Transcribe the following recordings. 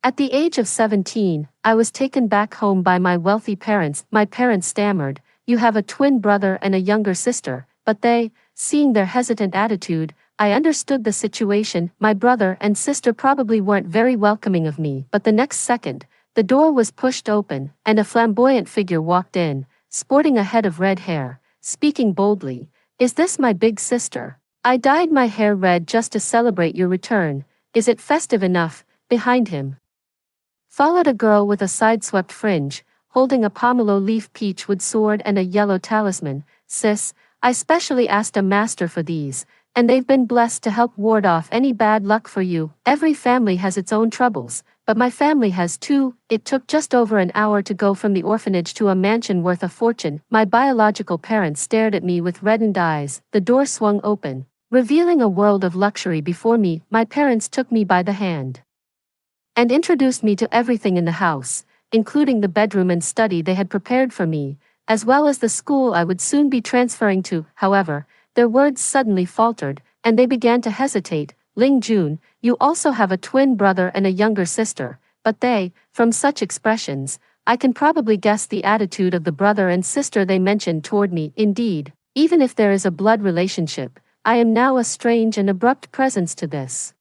At the age of 17, I was taken back home by my wealthy parents. My parents stammered, "You have a twin brother and a younger sister," but they, seeing their hesitant attitude, I understood the situation. My brother and sister probably weren't very welcoming of me, but the next second, the door was pushed open, and a flamboyant figure walked in, sporting a head of red hair, speaking boldly, "Is this my big sister? I dyed my hair red just to celebrate your return. Is it festive enough?" Behind him followed a girl with a sideswept fringe, holding a pomelo leaf peachwood sword and a yellow talisman. "Sis, I specially asked a master for these, and they've been blessed to help ward off any bad luck for you. Every family has its own troubles, but my family has two." It took just over an hour to go from the orphanage to a mansion worth a fortune. My biological parents stared at me with reddened eyes. The door swung open, revealing a world of luxury before me. My parents took me by the hand and introduced me to everything in the house, including the bedroom and study they had prepared for me, as well as the school I would soon be transferring to. However, their words suddenly faltered, and they began to hesitate. "Ling Jun, you also have a twin brother and a younger sister," but they, from such expressions, I can probably guess the attitude of the brother and sister they mentioned toward me. Indeed, even if there is a blood relationship, I am now a strange and abrupt presence to this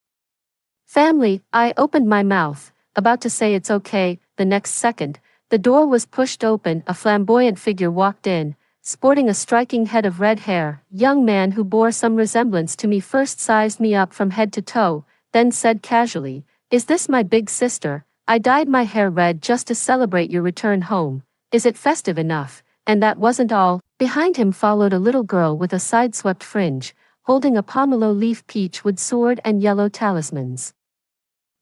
family. I opened my mouth, about to say it's okay. The next second, the door was pushed open. A flamboyant figure walked in, sporting a striking head of red hair. Young man who bore some resemblance to me first sized me up from head to toe, then said casually, "Is this my big sister? I dyed my hair red just to celebrate your return home. Is it festive enough?" And that wasn't all. Behind him followed a little girl with a sideswept fringe, holding a pomelo leaf peachwood sword and yellow talismans.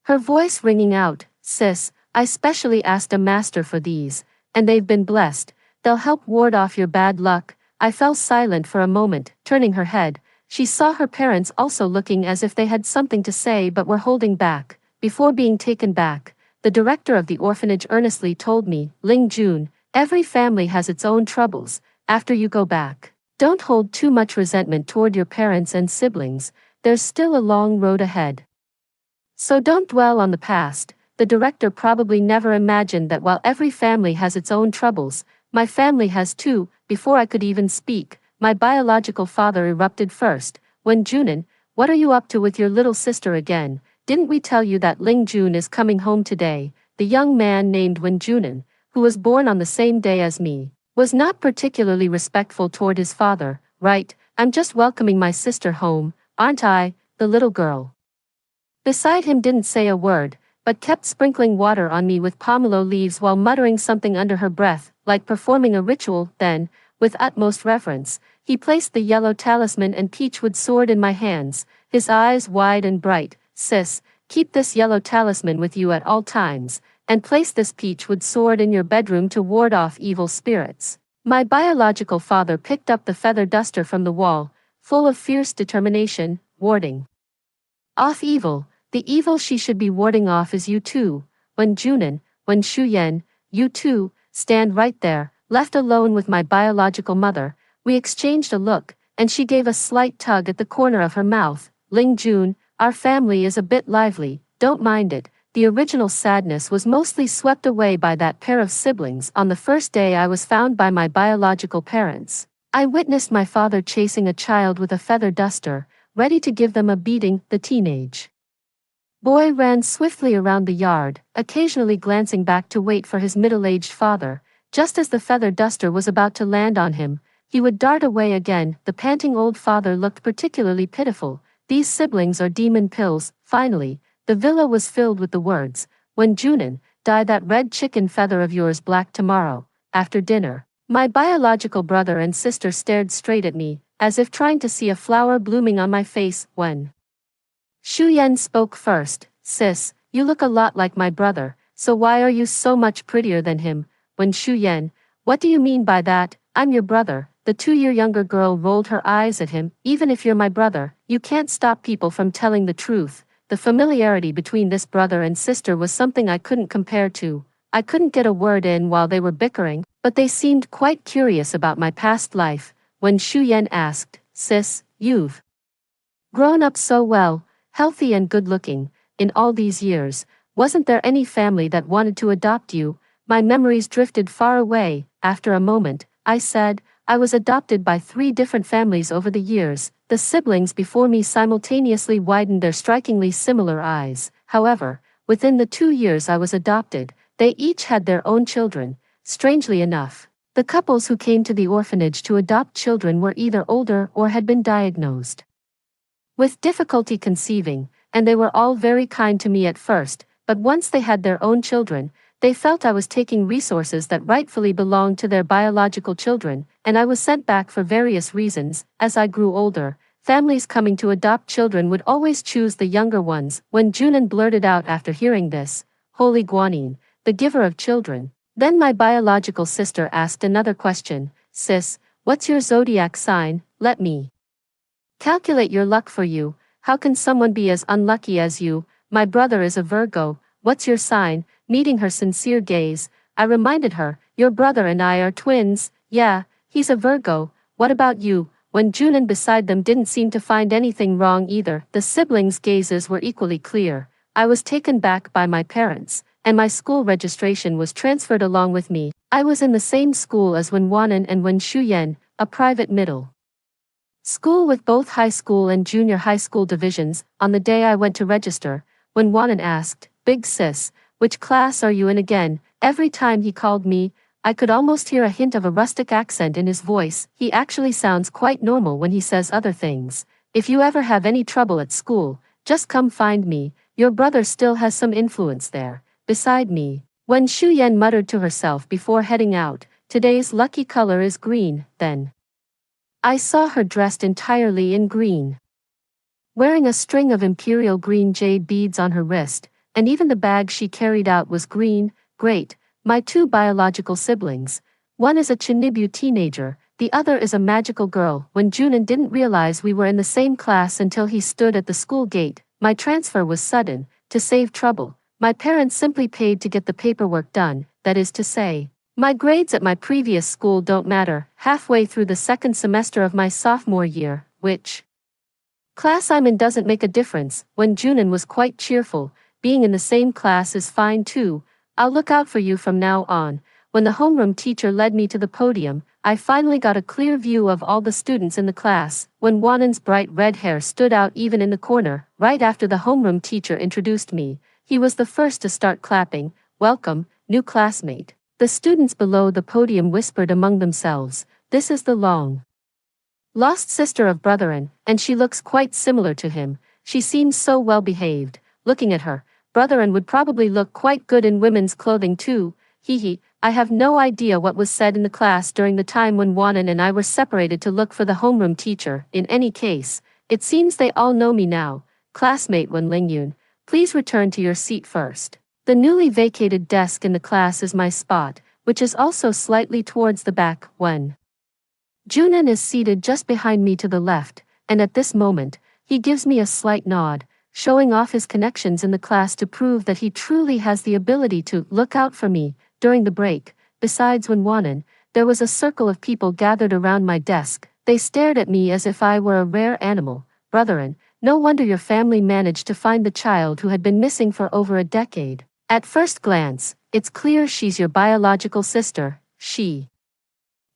Her voice ringing out, "Sis, I specially asked a master for these, and they've been blessed. They'll help ward off your bad luck." I fell silent for a moment. Turning her head, she saw her parents also looking as if they had something to say but were holding back. Before being taken back, the director of the orphanage earnestly told me, "Ling Jun, every family has its own troubles. After you go back, don't hold too much resentment toward your parents and siblings. There's still a long road ahead. So don't dwell on the past." The director probably never imagined that while every family has its own troubles, my family has too. Before I could even speak, my biological father erupted first. "Wen Junin, what are you up to with your little sister again? Didn't we tell you that Ling Jun is coming home today?" The young man named Wen Junin, who was born on the same day as me, was not particularly respectful toward his father. "Right, I'm just welcoming my sister home, aren't I?" The little girl beside him didn't say a word, but kept sprinkling water on me with pomelo leaves while muttering something under her breath, like performing a ritual. Then, with utmost reverence, he placed the yellow talisman and peachwood sword in my hands, his eyes wide and bright. "Sis, keep this yellow talisman with you at all times, and place this peachwood sword in your bedroom to ward off evil spirits." My biological father picked up the feather duster from the wall, full of fierce determination, warding off evil. "The evil she should be warding off is you too, Wen Junin, Wen Shuyan, you too, stand right there." Left alone with my biological mother, we exchanged a look, and she gave a slight tug at the corner of her mouth. "Ling Jun, our family is a bit lively, don't mind it." The original sadness was mostly swept away by that pair of siblings. On the first day I was found by my biological parents, I witnessed my father chasing a child with a feather duster, ready to give them a beating. The teenage boy ran swiftly around the yard, occasionally glancing back to wait for his middle-aged father. Just as the feather duster was about to land on him, he would dart away again. The panting old father looked particularly pitiful. These siblings are demon pills. Finally, the villa was filled with the words, "Wen Junin, dye that red chicken feather of yours black tomorrow, after dinner." My biological brother and sister stared straight at me, as if trying to see a flower blooming on my face. When Shu Yan spoke first, "Sis, you look a lot like my brother, so why are you so much prettier than him?" When Shu Yan, "What do you mean by that? I'm your brother." The 2-year younger girl rolled her eyes at him. "Even if you're my brother, you can't stop people from telling the truth." The familiarity between this brother and sister was something I couldn't compare to. I couldn't get a word in while they were bickering, but they seemed quite curious about my past life. When Shu Yan asked, "Sis, you've grown up so well, healthy and good-looking, in all these years. Wasn't there any family that wanted to adopt you? My memories drifted far away. After a moment, I said, I was adopted by 3 different families over the years. The siblings before me simultaneously widened their strikingly similar eyes. However, within the 2 years I was adopted, they each had their own children. Strangely enough, the couples who came to the orphanage to adopt children were either older or had been diagnosed with difficulty conceiving, and they were all very kind to me at first, but once they had their own children, they felt I was taking resources that rightfully belonged to their biological children, and I was sent back for various reasons. As I grew older, families coming to adopt children would always choose the younger ones. When Junan blurted out after hearing this, Holy Guanyin, the giver of children. Then my biological sister asked another question, Sis, what's your zodiac sign? Let me calculate your luck for you. How can someone be as unlucky as you? My brother is a Virgo. What's your sign? Meeting her sincere gaze, I reminded her, your brother and I are twins. Yeah, he's a Virgo. What about you? When Junan beside them didn't seem to find anything wrong either, the siblings' gazes were equally clear. I was taken back by my parents, and my school registration was transferred along with me. I was in the same school as Wen Wanan and Wen Shuyen, a private middle school with both high school and junior high school divisions. On the day I went to register, Wen Wanan asked, Big sis, which class are you in again? Every time he called me, I could almost hear a hint of a rustic accent in his voice. He actually sounds quite normal when he says other things. If you ever have any trouble at school, just come find me. Your brother still has some influence there. Beside me. When Shuyen muttered to herself before heading out, today's lucky color is green. Then I saw her dressed entirely in green, wearing a string of imperial green jade beads on her wrist, and even the bag she carried out was green. Great, my 2 biological siblings. One is a Chinibu teenager, the other is a magical girl. When Junan didn't realize we were in the same class until he stood at the school gate. My transfer was sudden. To save trouble, my parents simply paid to get the paperwork done. That is to say, my grades at my previous school don't matter. Halfway through the 2nd semester of my sophomore year, which class I'm in doesn't make a difference. When Junan was quite cheerful, being in the same class is fine too. I'll look out for you from now on. When the homeroom teacher led me to the podium, I finally got a clear view of all the students in the class. When Wanan's bright red hair stood out even in the corner, right after the homeroom teacher introduced me, he was the first to start clapping. Welcome, new classmate. The students below the podium whispered among themselves, this is the long lost sister of Brotherin, and she looks quite similar to him. She seems so well behaved. Looking at her, Brotherin would probably look quite good in women's clothing too. Hee. I have no idea what was said in the class during the time when Wanan and I were separated to look for the homeroom teacher. In any case, it seems they all know me now. Classmate Wen Lingyun, please return to your seat first. The newly vacated desk in the class is my spot, which is also slightly towards the back. When Junan is seated just behind me to the left, and at this moment, he gives me a slight nod, showing off his connections in the class to prove that he truly has the ability to look out for me. During the break, besides Wen Wanan, there was a circle of people gathered around my desk. They stared at me as if I were a rare animal. Brotherin, no wonder your family managed to find the child who had been missing for over a decade. At first glance, it's clear she's your biological sister. She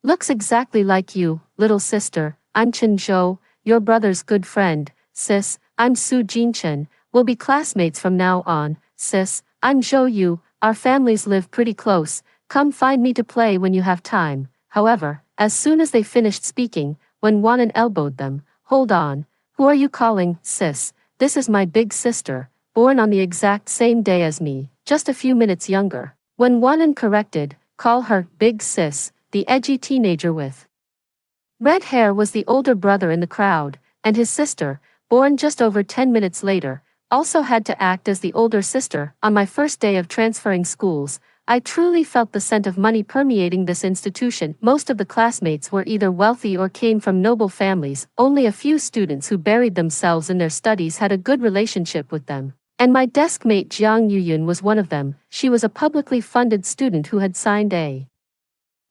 looks exactly like you, little sister. I'm Chen Zhou, your brother's good friend. Sis, I'm Su Jinchen. We'll be classmates from now on. Sis, I'm Zhou Yu. Our families live pretty close. Come find me to play when you have time. However, as soon as they finished speaking, Wen Wanan elbowed them. Hold on. Who are you calling, sis? This is my big sister, born on the exact same day as me, just a few minutes younger. Wen Wanan corrected, call her big sis. The edgy teenager with red hair was the older brother in the crowd, and his sister, born just over 10 minutes later, also had to act as the older sister. On my first day of transferring schools, I truly felt the scent of money permeating this institution. Most of the classmates were either wealthy or came from noble families. Only a few students who buried themselves in their studies had a good relationship with them. And my desk mate Jiang Yuyun was one of them. She was a publicly funded student who had signed a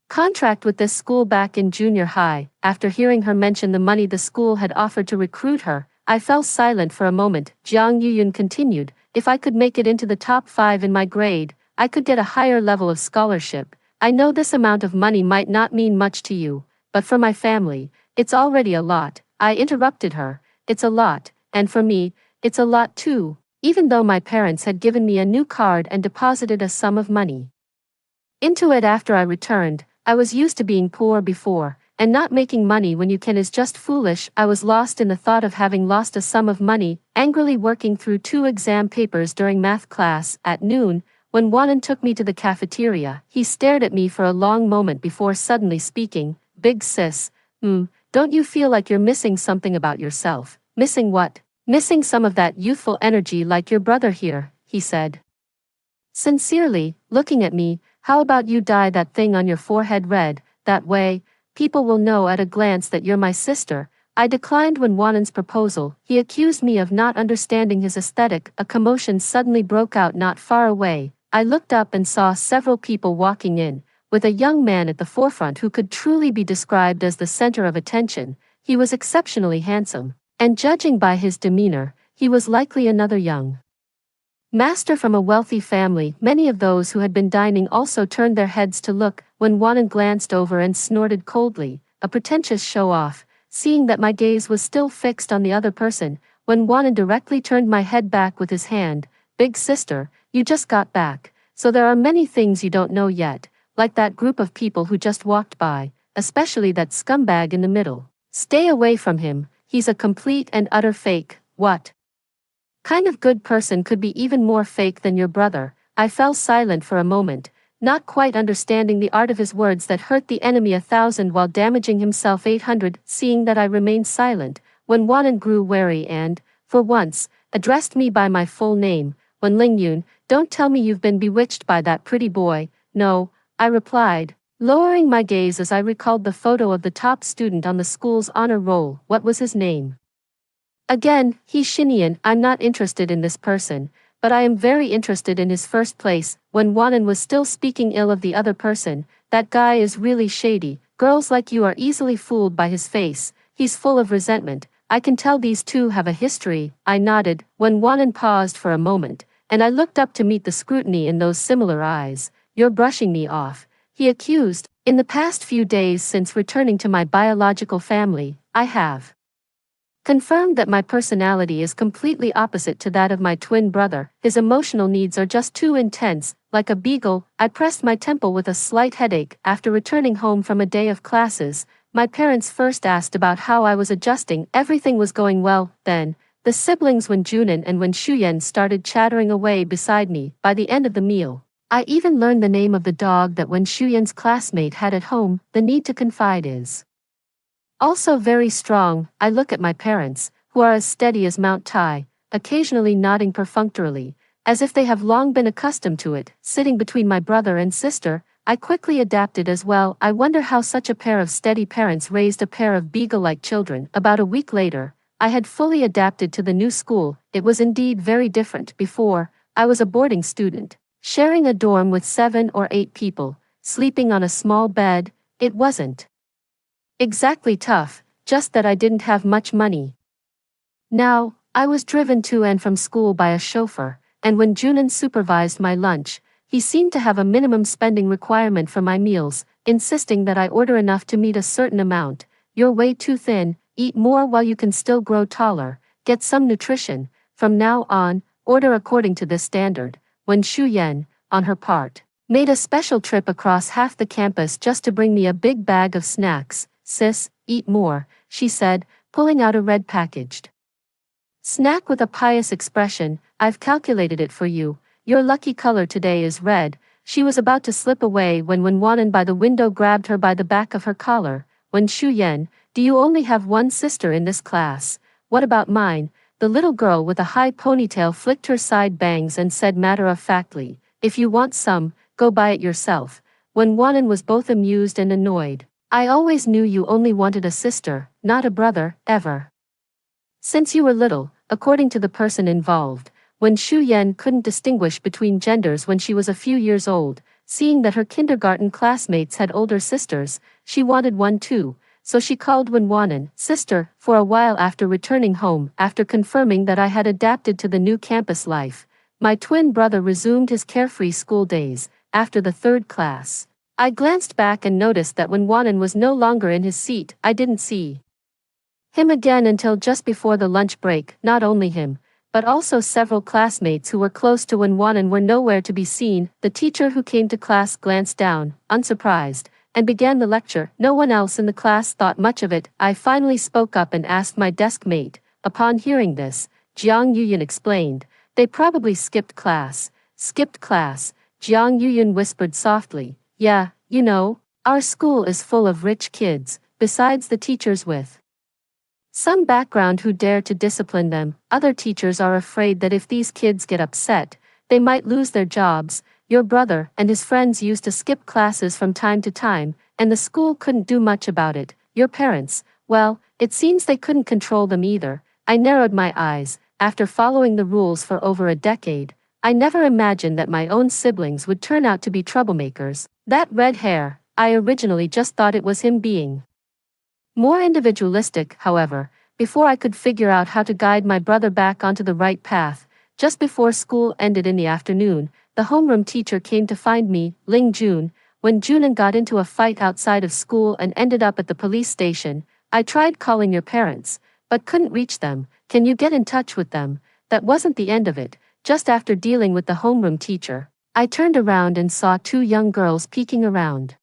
contract with this school back in junior high. After hearing her mention the money the school had offered to recruit her, I fell silent for a moment. Jiang Yuyun continued, if I could make it into the top 5 in my grade, I could get a higher level of scholarship. I know this amount of money might not mean much to you, but for my family, it's already a lot. I interrupted her. It's a lot, and for me, it's a lot too, even though my parents had given me a new card and deposited a sum of money into it after I returned. I was used to being poor before, and not making money when you can is just foolish. I was lost in the thought of having lost a sum of money, angrily working through 2 exam papers during math class. At noon, when Wanan took me to the cafeteria, he stared at me for a long moment before suddenly speaking, Big sis, don't you feel like you're missing something about yourself? Missing what? Missing some of that youthful energy like your brother here, he said. Sincerely, looking at me, how about you dye that thing on your forehead red, that way, people will know at a glance that you're my sister. I declined when Wanan's proposal. He accused me of not understanding his aesthetic. A commotion suddenly broke out not far away. I looked up and saw several people walking in, with a young man at the forefront who could truly be described as the center of attention. He was exceptionally handsome, and judging by his demeanor, he was likely another young master from a wealthy family. Many of those who had been dining also turned their heads to look, when Wanan glanced over and snorted coldly, a pretentious show-off, seeing that my gaze was still fixed on the other person. When Wanan directly turned my head back with his hand, Big sister, you just got back, so there are many things you don't know yet, like that group of people who just walked by, especially that scumbag in the middle. Stay away from him, he's a complete and utter fake. What kind of good person could be even more fake than your brother? I fell silent for a moment, not quite understanding the art of his words that hurt the enemy 1,000 while damaging himself 800. Seeing that I remained silent, when Wanan grew wary and, for once, addressed me by my full name. When Lingyun, don't tell me you've been bewitched by that pretty boy. No, I replied, lowering my gaze as I recalled the photo of the top student on the school's honor roll. What was his name? Again, he's Shinian. I'm not interested in this person, but I am very interested in his first place. When Wanan was still speaking ill of the other person, that guy is really shady. Girls like you are easily fooled by his face. He's full of resentment. I can tell these two have a history. I nodded, when Wanan paused for a moment, and I looked up to meet the scrutiny in those similar eyes. You're brushing me off, he accused. In the past few days since returning to my biological family, I have confirmed that my personality is completely opposite to that of my twin brother. His emotional needs are just too intense. Like a beagle, I pressed my temple with a slight headache. After returning home from a day of classes, my parents first asked about how I was adjusting. Everything was going well. Then, the siblings Wen Junan and Wen Shuyan started chattering away beside me. By the end of the meal, I even learned the name of the dog that Wen Shuyan's classmate had at home. The need to confide is also very strong. I look at my parents, who are as steady as Mount Tai, occasionally nodding perfunctorily, as if they have long been accustomed to it. Sitting between my brother and sister, I quickly adapted as well. I wonder how such a pair of steady parents raised a pair of beagle-like children. About a week later, I had fully adapted to the new school. It was indeed very different. Before, I was a boarding student, sharing a dorm with 7 or 8 people, sleeping on a small bed. It wasn't exactly tough, just that I didn't have much money. Now, I was driven to and from school by a chauffeur, and when Junan supervised my lunch, he seemed to have a minimum spending requirement for my meals, insisting that I order enough to meet a certain amount. You're way too thin, eat more while you can still grow taller, get some nutrition. From now on, order according to this standard. When Shu Yan, on her part, made a special trip across half the campus just to bring me a big bag of snacks. Sis, eat more, she said, pulling out a red packaged snack with a pious expression. I've calculated it for you. Your lucky color today is red. She was about to slip away when Wen Wanan by the window grabbed her by the back of her collar. When Shu Yan, do you only have one sister in this class? What about mine? The little girl with a high ponytail flicked her side bangs and said matter-of-factly, if you want some, go buy it yourself. When Wanan was both amused and annoyed. I always knew you only wanted a sister, not a brother, ever since you were little. According to the person involved, when Shu Yan couldn't distinguish between genders when she was a few years old, seeing that her kindergarten classmates had older sisters, she wanted one too. so she called Wenwanan sister for a while after returning home. After confirming that I had adapted to the new campus life, my twin brother resumed his carefree school days. After the third class, I glanced back and noticed that Wenwanan was no longer in his seat. I didn't see him again until just before the lunch break. Not only him, but also several classmates who were close to Wenwanan were nowhere to be seen. The teacher who came to class glanced down, unsurprised, and began the lecture. No one else in the class thought much of it. I finally spoke up and asked my desk mate. Upon hearing this, Jiang Yuyan explained, "They probably skipped class." Skipped class, Jiang Yuyan whispered softly. "Yeah, you know, our school is full of rich kids, besides the teachers with some background who dare to discipline them. Other teachers are afraid that if these kids get upset, they might lose their jobs. Your brother and his friends used to skip classes from time to time, and the school couldn't do much about it. Your parents, well, it seems they couldn't control them either." I narrowed my eyes. After following the rules for over a decade, I never imagined that my own siblings would turn out to be troublemakers. That red hair, I originally just thought it was him being more individualistic. However, before I could figure out how to guide my brother back onto the right path, just before school ended in the afternoon, the homeroom teacher came to find me, Ling Jun. When Junan got into a fight outside of school and ended up at the police station, I tried calling your parents, but couldn't reach them. Can you get in touch with them? That wasn't the end of it. Just after dealing with the homeroom teacher, I turned around and saw two young girls peeking around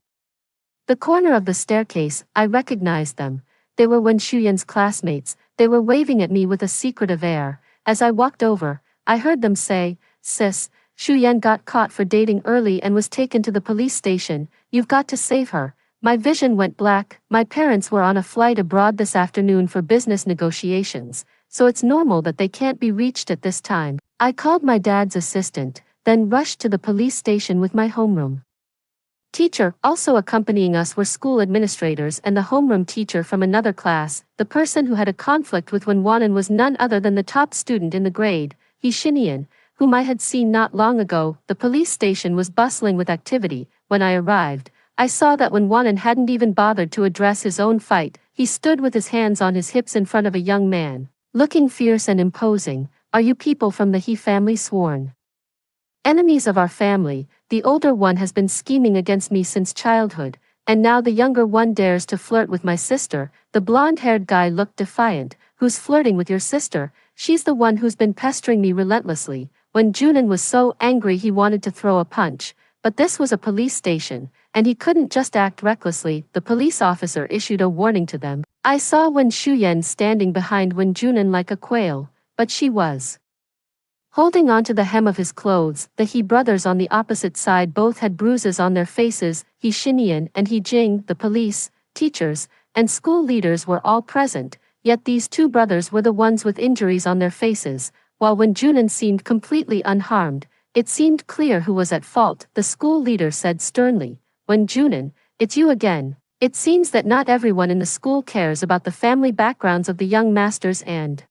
the corner of the staircase. I recognized them. They were Wen Shuyan's classmates. They were waving at me with a secretive air. As I walked over, I heard them say, "Sis, Shuyan got caught for dating early and was taken to the police station. You've got to save her." My vision went black. My parents were on a flight abroad this afternoon for business negotiations, so it's normal that they can't be reached at this time. I called my dad's assistant, then rushed to the police station with my homeroom teacher. Also accompanying us were school administrators and the homeroom teacher from another class. The person who had a conflict with Wenwanan was none other than the top student in the grade, He Shinian, whom I had seen not long ago. The police station was bustling with activity. When I arrived, I saw that Wenwanan hadn't even bothered to address his own fight. He stood with his hands on his hips in front of a young man, looking fierce and imposing. "Are you people from the He family sworn enemies of our family? The older one has been scheming against me since childhood, and now the younger one dares to flirt with my sister." The blonde-haired guy looked defiant. "Who's flirting with your sister?" "She's the one who's been pestering me relentlessly." When Junan was so angry he wanted to throw a punch, but this was a police station, and he couldn't just act recklessly. The police officer issued a warning to them. I saw Wen Shuyan standing behind Wen Junan like a quail, but she was holding onto the hem of his clothes. The He brothers on the opposite side both had bruises on their faces. He Shinian and He Jing, the police, teachers, and school leaders were all present, yet these two brothers were the ones with injuries on their faces, while Wen Junan seemed completely unharmed. It seemed clear who was at fault. The school leader said sternly, "Wen Junan, it's you again." It seems that not everyone in the school cares about the family backgrounds of the young masters and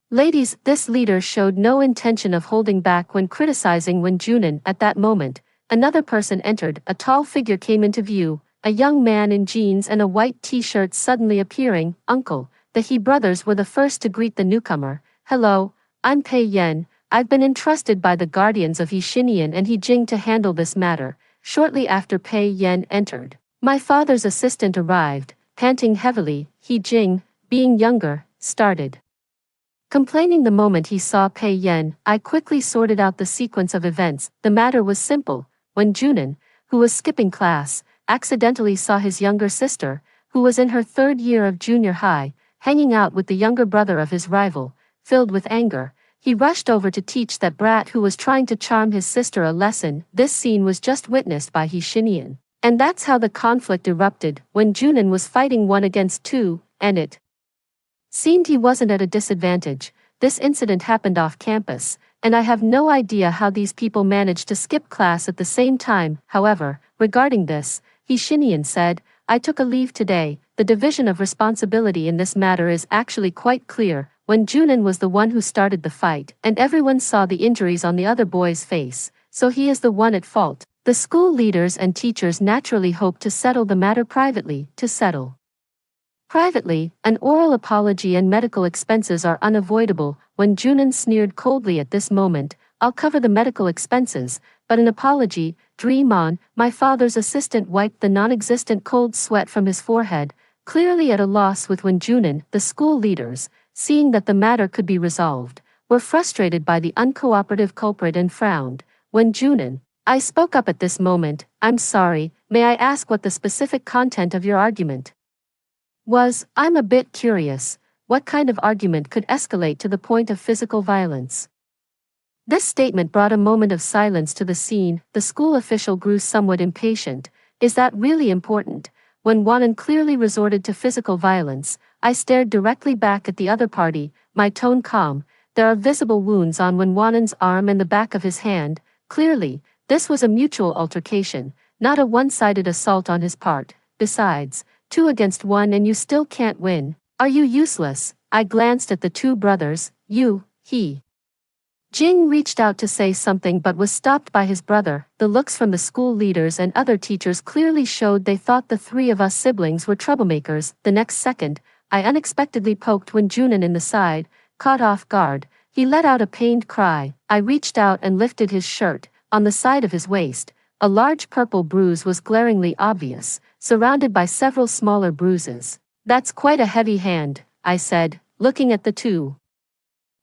ladies. This leader showed no intention of holding back when criticizing Wen Junan. At that moment, another person entered. A tall figure came into view, a young man in jeans and a white t-shirt suddenly appearing. "Uncle." The He brothers were the first to greet the newcomer. "Hello, I'm Pei Yan. I've been entrusted by the guardians of He Shinian and He Jing to handle this matter." Shortly after Pei Yan entered, my father's assistant arrived, panting heavily. He Jing, being younger, started complaining the moment he saw Pei Yan. I quickly sorted out the sequence of events. The matter was simple. When Junan, who was skipping class, accidentally saw his younger sister, who was in her third year of junior high, hanging out with the younger brother of his rival. Filled with anger, he rushed over to teach that brat who was trying to charm his sister a lesson. This scene was just witnessed by He Shinian, and that's how the conflict erupted. When Junan was fighting 1 against 2, and it seemed he wasn't at a disadvantage. This incident happened off campus, and I have no idea how these people managed to skip class at the same time. However, regarding this, He Shinian said, "I took a leave today. The division of responsibility in this matter is actually quite clear. When Junan was the one who started the fight, and everyone saw the injuries on the other boy's face, so he is the one at fault." The school leaders and teachers naturally hoped to settle the matter privately. To settle Privately, an oral apology and medical expenses are unavoidable. When Junan sneered coldly at this moment, I'll cover the medical expenses, but an apology, dream on. My father's assistant wiped the non-existent cold sweat from his forehead, clearly at a loss with when Junan, the school leaders, seeing that the matter could be resolved, were frustrated by the uncooperative culprit and frowned. When Junan, I spoke up at this moment, I'm sorry, may I ask what the specific content of your argument was? I'm a bit curious. What kind of argument could escalate to the point of physical violence? This statement brought a moment of silence to the scene. The school official grew somewhat impatient. Is that really important? When Wanan clearly resorted to physical violence, I stared directly back at the other party, my tone calm. There are visible wounds on Wanan's arm and the back of his hand. Clearly, this was a mutual altercation, not a one-sided assault on his part. Besides, 2 against 1 and you still can't win. Are you useless? I glanced at the two brothers. He. Jing reached out to say something but was stopped by his brother. The looks from the school leaders and other teachers clearly showed they thought the 3 of us siblings were troublemakers. The next second, I unexpectedly poked when Junan in the side. Caught off guard, he let out a pained cry. I reached out and lifted his shirt. On the side of his waist, a large purple bruise was glaringly obvious, surrounded by several smaller bruises. That's quite a heavy hand, I said, looking at the two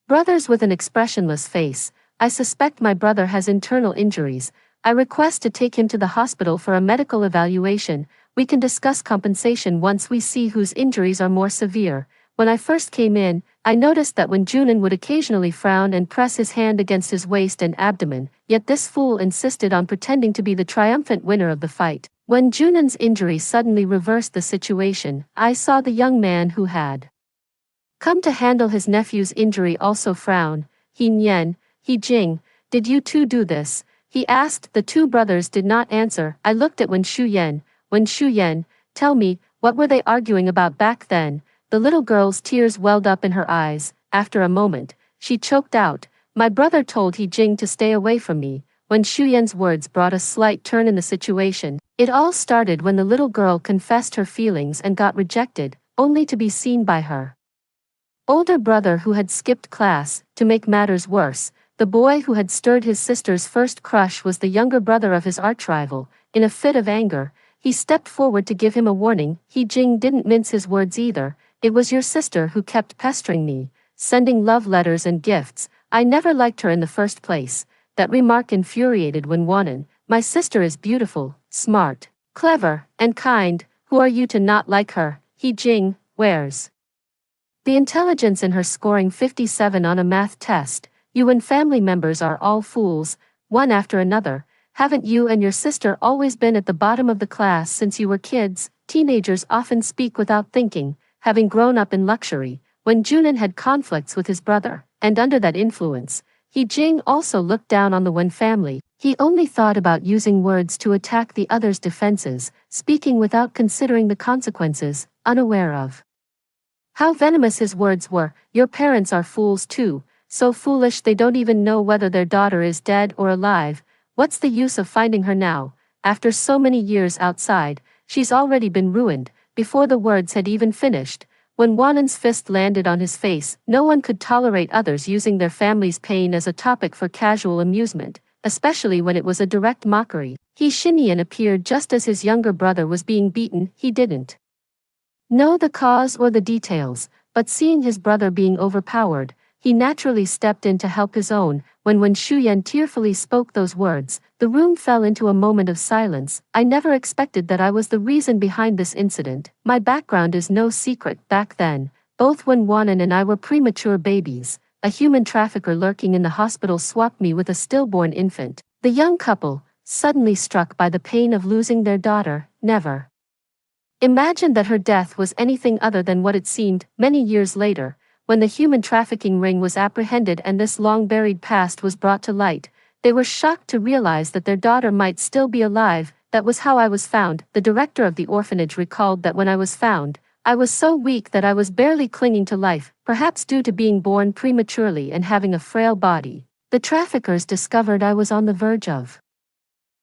brothers with an expressionless face. I suspect my brother has internal injuries. I request to take him to the hospital for a medical evaluation. We can discuss compensation once we see whose injuries are more severe. When I first came in, I noticed that when Junan would occasionally frown and press his hand against his waist and abdomen, yet this fool insisted on pretending to be the triumphant winner of the fight. When Junan's injury suddenly reversed the situation, I saw the young man who had come to handle his nephew's injury also frown. He Jing, did you two do this? He asked. The two brothers did not answer. I looked at Wen Shuyen, tell me, what were they arguing about back then? The little girl's tears welled up in her eyes. After a moment, she choked out, my brother told He Jing to stay away from me. When Shuyen's words brought a slight turn in the situation. It all started when the little girl confessed her feelings and got rejected, only to be seen by her older brother who had skipped class. To make matters worse, the boy who had stirred his sister's first crush was the younger brother of his arch-rival. In a fit of anger, he stepped forward to give him a warning. He Jing didn't mince his words either. It was your sister who kept pestering me, sending love letters and gifts. I never liked her in the first place. That remark infuriated Wen Wanan. My sister is beautiful, smart, clever, and kind. Who are you to not like her? He Jing, where's the intelligence in her scoring 57 on a math test? You and family members are all fools, one after another. Haven't you and your sister always been at the bottom of the class since you were kids? Teenagers often speak without thinking, having grown up in luxury. When Junan had conflicts with his brother, and under that influence, He Jing also looked down on the Wen family. He only thought about using words to attack the other's defenses, speaking without considering the consequences, unaware of how venomous his words were. Your parents are fools too, so foolish they don't even know whether their daughter is dead or alive. What's the use of finding her now? After so many years outside, she's already been ruined. Before the words had even finished, when Wanan's fist landed on his face, no one could tolerate others using their family's pain as a topic for casual amusement, especially when it was a direct mockery. He Xinyan appeared just as his younger brother was being beaten. He didn't know the cause or the details, but seeing his brother being overpowered, he naturally stepped in to help his own. When Shuyan tearfully spoke those words, the room fell into a moment of silence. I never expected that I was the reason behind this incident. My background is no secret. Back then, both Wen Wanan and I were premature babies. A human trafficker lurking in the hospital swapped me with a stillborn infant. The young couple, suddenly struck by the pain of losing their daughter, never imagined that her death was anything other than what it seemed. Many years later, when the human trafficking ring was apprehended and this long-buried past was brought to light, they were shocked to realize that their daughter might still be alive. That was how I was found. The director of the orphanage recalled that when I was found, I was so weak that I was barely clinging to life, perhaps due to being born prematurely and having a frail body. The traffickers discovered I was on the verge of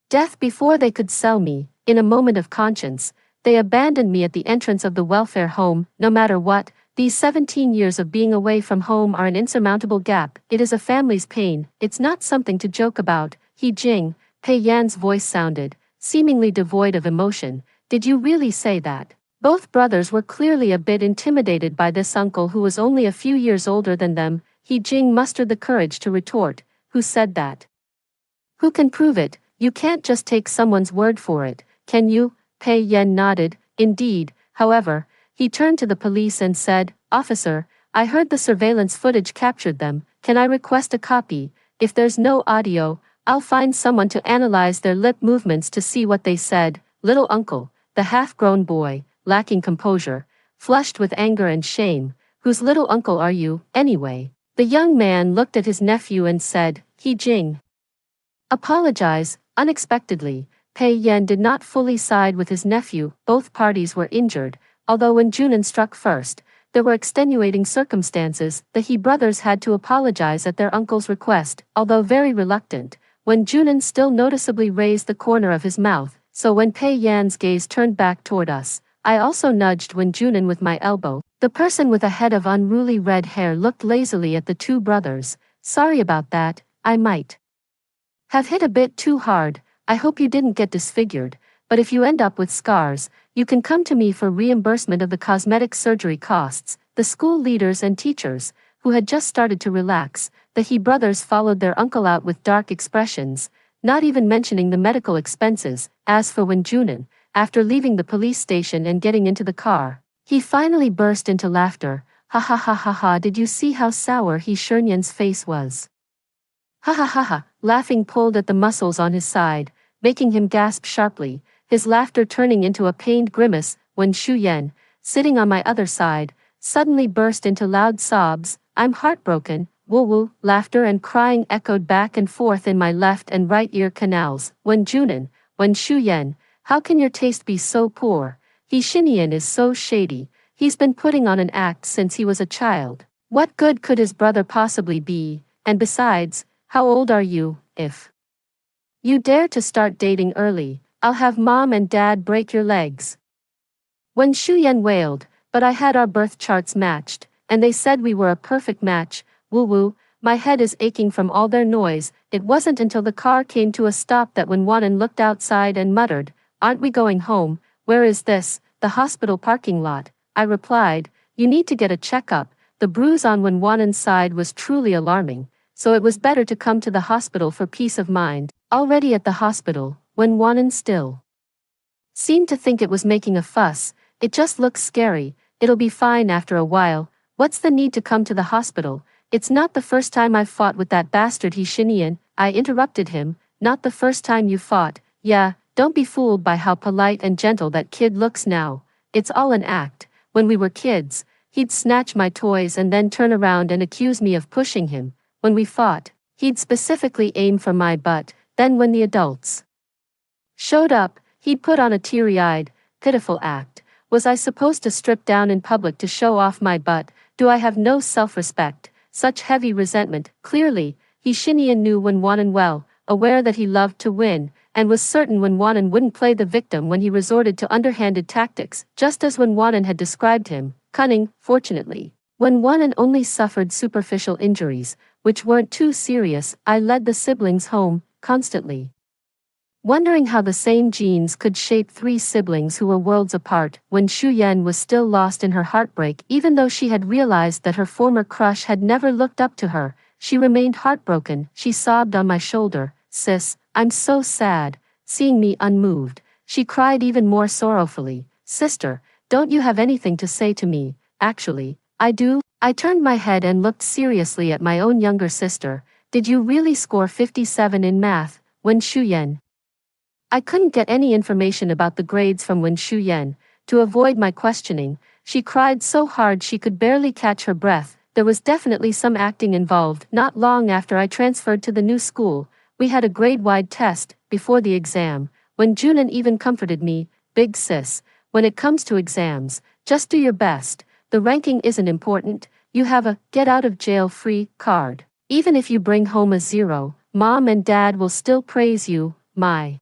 death before they could sell me. In a moment of conscience, They abandoned me at the entrance of the welfare home. No matter what, these 17 years of being away from home are an insurmountable gap. It is a family's pain. It's not something to joke about. He Jing, Pei Yan's voice sounded, seemingly devoid of emotion. Did you really say that? Both brothers were clearly a bit intimidated by this uncle who was only a few years older than them. He Jing mustered the courage to retort, "Who said that? Who can prove it? You can't just take someone's word for it, can you?" Pei Yan nodded. Indeed, however, he turned to the police and said, "Officer, I heard the surveillance footage captured them. Can I request a copy? If there's no audio, I'll find someone to analyze their lip movements to see what they said." Little uncle, the half-grown boy, lacking composure, flushed with anger and shame. "Whose little uncle are you, anyway?" The young man looked at his nephew and said, "He Jing. Apologize." Unexpectedly, Pei Yan did not fully side with his nephew. Both parties were injured, although when Junan struck first, there were extenuating circumstances. The He brothers had to apologize at their uncle's request, although very reluctant, when Junan still noticeably raised the corner of his mouth. So when Pei Yan's gaze turned back toward us, I also nudged when Junan with my elbow. The person with a head of unruly red hair looked lazily at the two brothers. "Sorry about that, I might have hit a bit too hard. I hope you didn't get disfigured, but if you end up with scars, you can come to me for reimbursement of the cosmetic surgery costs." The school leaders and teachers, who had just started to relax, the He brothers followed their uncle out with dark expressions, not even mentioning the medical expenses. As for Wen Junan, after leaving the police station and getting into the car, he finally burst into laughter. "Ha ha ha ha ha, did you see how sour He Shernyan's face was? Ha ha ha ha." Laughing pulled at the muscles on his side, making him gasp sharply, his laughter turning into a pained grimace. When Shu Yan, sitting on my other side, suddenly burst into loud sobs. "I'm heartbroken." Woo woo. Laughter and crying echoed back and forth in my left and right ear canals. When Junan, when Shu Yan, how can your taste be so poor? He Shinian is so shady. He's been putting on an act since he was a child. What good could his brother possibly be? And besides, how old are you? If you dare to start dating early, I'll have mom and dad break your legs. When Shu Yan wailed, "But I had our birth charts matched, and they said we were a perfect match." Woo woo, my head is aching from all their noise. It wasn't until the car came to a stop that Wen Wanan looked outside and muttered, "Aren't we going home?" "Where is this?" "The hospital parking lot," I replied. "You need to get a checkup." The bruise on Wen Wanan's side was truly alarming, so it was better to come to the hospital for peace of mind. Already at the hospital, Wen Wanan still seemed to think it was making a fuss. "It just looks scary. It'll be fine after a while. What's the need to come to the hospital? It's not the first time I've fought with that bastard He Shinian," I interrupted him. "Not the first time you fought." "Yeah, don't be fooled by how polite and gentle that kid looks now. It's all an act. When we were kids, he'd snatch my toys and then turn around and accuse me of pushing him. When we fought, he'd specifically aim for my butt. Then when the adults showed up, he'd put on a teary-eyed, pitiful act. Was I supposed to strip down in public to show off my butt? Do I have no self-respect?" Such heavy resentment. Clearly, He Shinian knew Wen Wanan well, aware that he loved to win, and was certain Wen Wanan wouldn't play the victim when he resorted to underhanded tactics, just as Wen Wanan had described him. Cunning. Fortunately, Wen Wanan only suffered superficial injuries, which weren't too serious. I led the siblings home, constantly wondering how the same genes could shape three siblings who were worlds apart. When Shu Yan was still lost in her heartbreak, even though she had realized that her former crush had never looked up to her, she remained heartbroken. She sobbed on my shoulder. "Sis, I'm so sad." Seeing me unmoved, she cried even more sorrowfully. "Sister, don't you have anything to say to me?" "Actually, I do." I turned my head and looked seriously at my own younger sister. "Did you really score 57 in math?" When Shu Yan. I couldn't get any information about the grades from Wen Shu Yan. To avoid my questioning, she cried so hard she could barely catch her breath. There was definitely some acting involved. Not long after I transferred to the new school, we had a grade-wide test. Before the exam, Wen Junan even comforted me. "Big sis, when it comes to exams, just do your best. The ranking isn't important. You have a get-out-of-jail-free card. Even if you bring home a 0, mom and dad will still praise you." My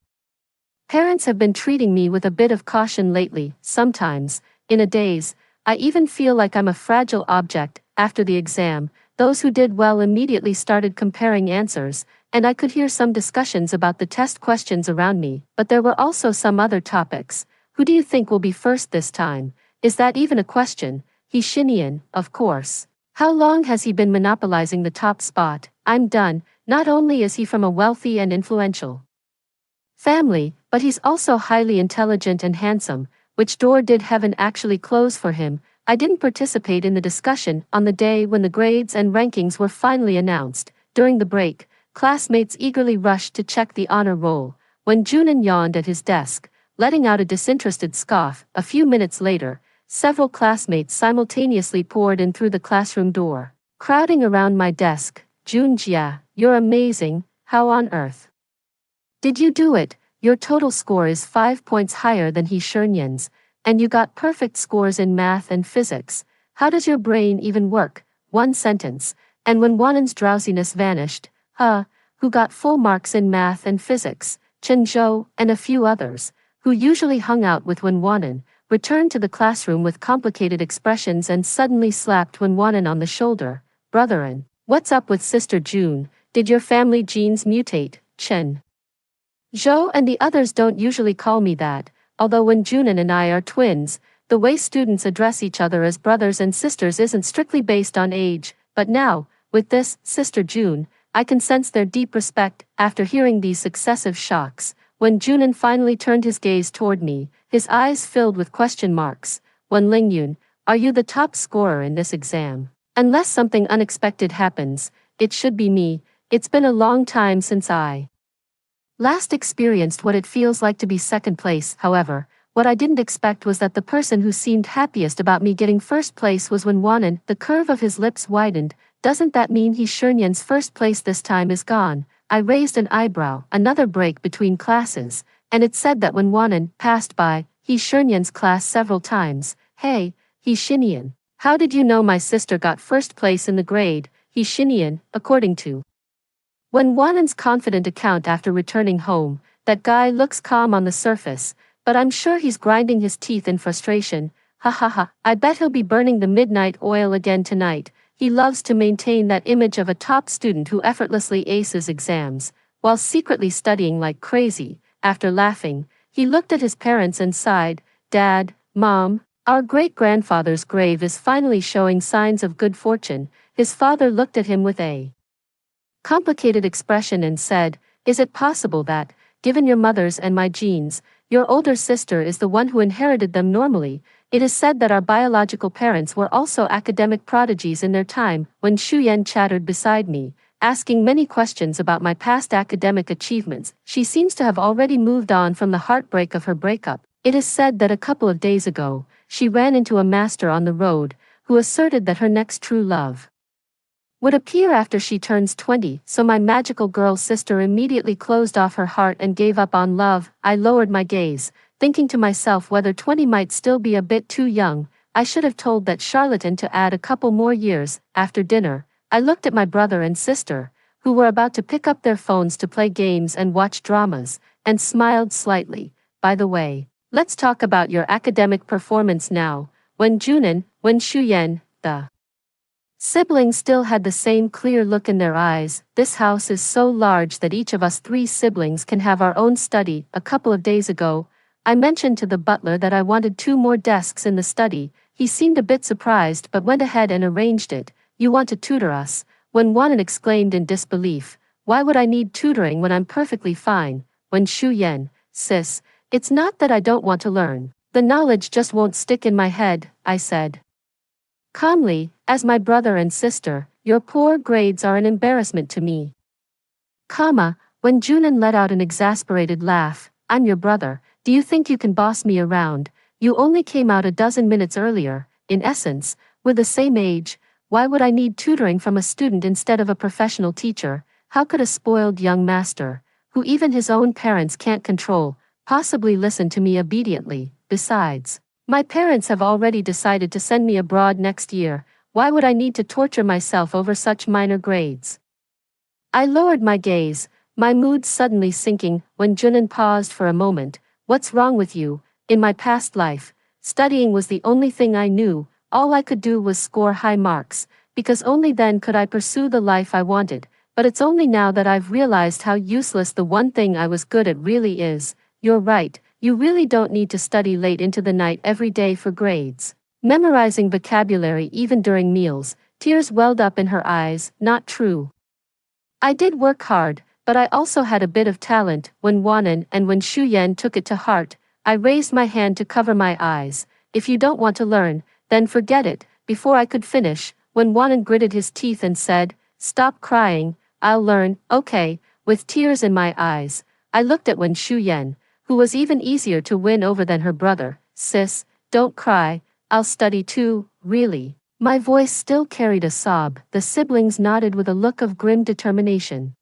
Parents have been treating me with a bit of caution lately. Sometimes, in a daze, I even feel like I'm a fragile object. After the exam, those who did well immediately started comparing answers, and I could hear some discussions about the test questions around me, but there were also some other topics. Who do you think will be first this time? Is that even a question? He's Shinian, of course. How long has he been monopolizing the top spot? I'm done. Not only is he from a wealthy and influential family, but he's also highly intelligent and handsome. Which door did heaven actually close for him? I didn't participate in the discussion on the day when the grades and rankings were finally announced. During the break, classmates eagerly rushed to check the honor roll. When Junin yawned at his desk, letting out a disinterested scoff, a few minutes later, several classmates simultaneously poured in through the classroom door. Crowding around my desk, Junjia, you're amazing. How on earth did you do it? Your total score is 5 points higher than He Shernyan's, and you got perfect scores in math and physics. How does your brain even work? One sentence, and when Wanan's drowsiness vanished, who got full marks in math and physics? Chen Zhou and a few others, who usually hung out with Wen Wanan, returned to the classroom with complicated expressions and suddenly slapped Wen Wanan on the shoulder. Brotherin, what's up with Sister June? Did your family genes mutate? Chen Zhou and the others don't usually call me that, although when Junin and I are twins, the way students address each other as brothers and sisters isn't strictly based on age, but now, with this, Sister June, I can sense their deep respect. After hearing these successive shocks, when Junin finally turned his gaze toward me, his eyes filled with question marks. When Lingyun, are you the top scorer in this exam? Unless something unexpected happens, it should be me. It's been a long time since I last experienced what it feels like to be second place. However, what I didn't expect was that the person who seemed happiest about me getting first place was Wen Wanan. The curve of his lips widened. Doesn't that mean He Shernyan's first place this time is gone? I raised an eyebrow. Another break between classes, and it said that Wen Wanan passed by He Shernyan's class several times. Hey, He Shinian, how did you know my sister got first place in the grade? He Shinian, according to Wen Wanan's confident account after returning home, that guy looks calm on the surface, but I'm sure he's grinding his teeth in frustration. Ha ha ha, I bet he'll be burning the midnight oil again tonight. He loves to maintain that image of a top student who effortlessly aces exams, while secretly studying like crazy. After laughing, he looked at his parents and sighed. Dad, Mom, our great-grandfather's grave is finally showing signs of good fortune. His father looked at him with a complicated expression and said, is it possible that, given your mother's and my genes, your older sister is the one who inherited them normally? It is said that our biological parents were also academic prodigies in their time. When Shu Yan chattered beside me, asking many questions about my past academic achievements, she seems to have already moved on from the heartbreak of her breakup. It is said that a couple of days ago, she ran into a master on the road, who asserted that her next true love would appear after she turns 20, so my magical girl sister immediately closed off her heart and gave up on love. I lowered my gaze, thinking to myself whether 20 might still be a bit too young. I should have told that charlatan to add a couple more years. After dinner, I looked at my brother and sister, who were about to pick up their phones to play games and watch dramas, and smiled slightly. By the way, let's talk about your academic performance now. When Shuyan, the siblings still had the same clear look in their eyes. This house is so large that each of us 3 siblings can have our own study. A couple of days ago, I mentioned to the butler that I wanted 2 more desks in the study. He seemed a bit surprised but went ahead and arranged it. You want to tutor us? When Wanan exclaimed in disbelief, why would I need tutoring when I'm perfectly fine? When Shu Yan, sis, it's not that I don't want to learn. The knowledge just won't stick in my head, I said calmly. As my brother and sister, your poor grades are an embarrassment to me. When Junin let out an exasperated laugh, I'm your brother, do you think you can boss me around? You only came out a dozen minutes earlier. In essence, we're the same age. Why would I need tutoring from a student instead of a professional teacher? How could a spoiled young master, who even his own parents can't control, possibly listen to me obediently? Besides, my parents have already decided to send me abroad next year. Why would I need to torture myself over such minor grades? I lowered my gaze, my mood suddenly sinking. When Junin paused for a moment, What's wrong with you? In my past life, studying was the only thing I knew. All I could do was score high marks, because only then could I pursue the life I wanted. But it's only now that I've realized how useless the one thing I was good at really is. You're right, you really don't need to study late into the night every day for grades. Memorizing vocabulary even during meals, tears welled up in her eyes. Not true. I did work hard, but I also had a bit of talent. When Wanan and when Shu Yan took it to heart, I raised my hand to cover my eyes. If you don't want to learn, then forget it. Before I could finish, when Wanan gritted his teeth and said, "Stop crying, I'll learn." Okay, with tears in my eyes, I looked at Wen Shu Yan, who was even easier to win over than her brother. "Sis, don't cry, I'll study too." "Really?" My voice still carried a sob. The siblings nodded with a look of grim determination.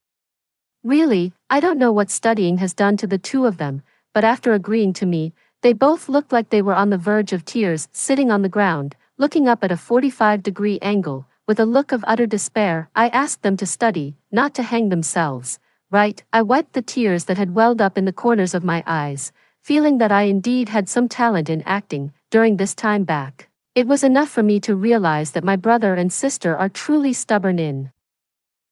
Really, I don't know what studying has done to the two of them, but after agreeing to me, they both looked like they were on the verge of tears, sitting on the ground, looking up at a 45-degree angle, with a look of utter despair. I asked them to study, not to hang themselves. Right, I wiped the tears that had welled up in the corners of my eyes, feeling that I indeed had some talent in acting. During this time back, it was enough for me to realize that my brother and sister are truly stubborn in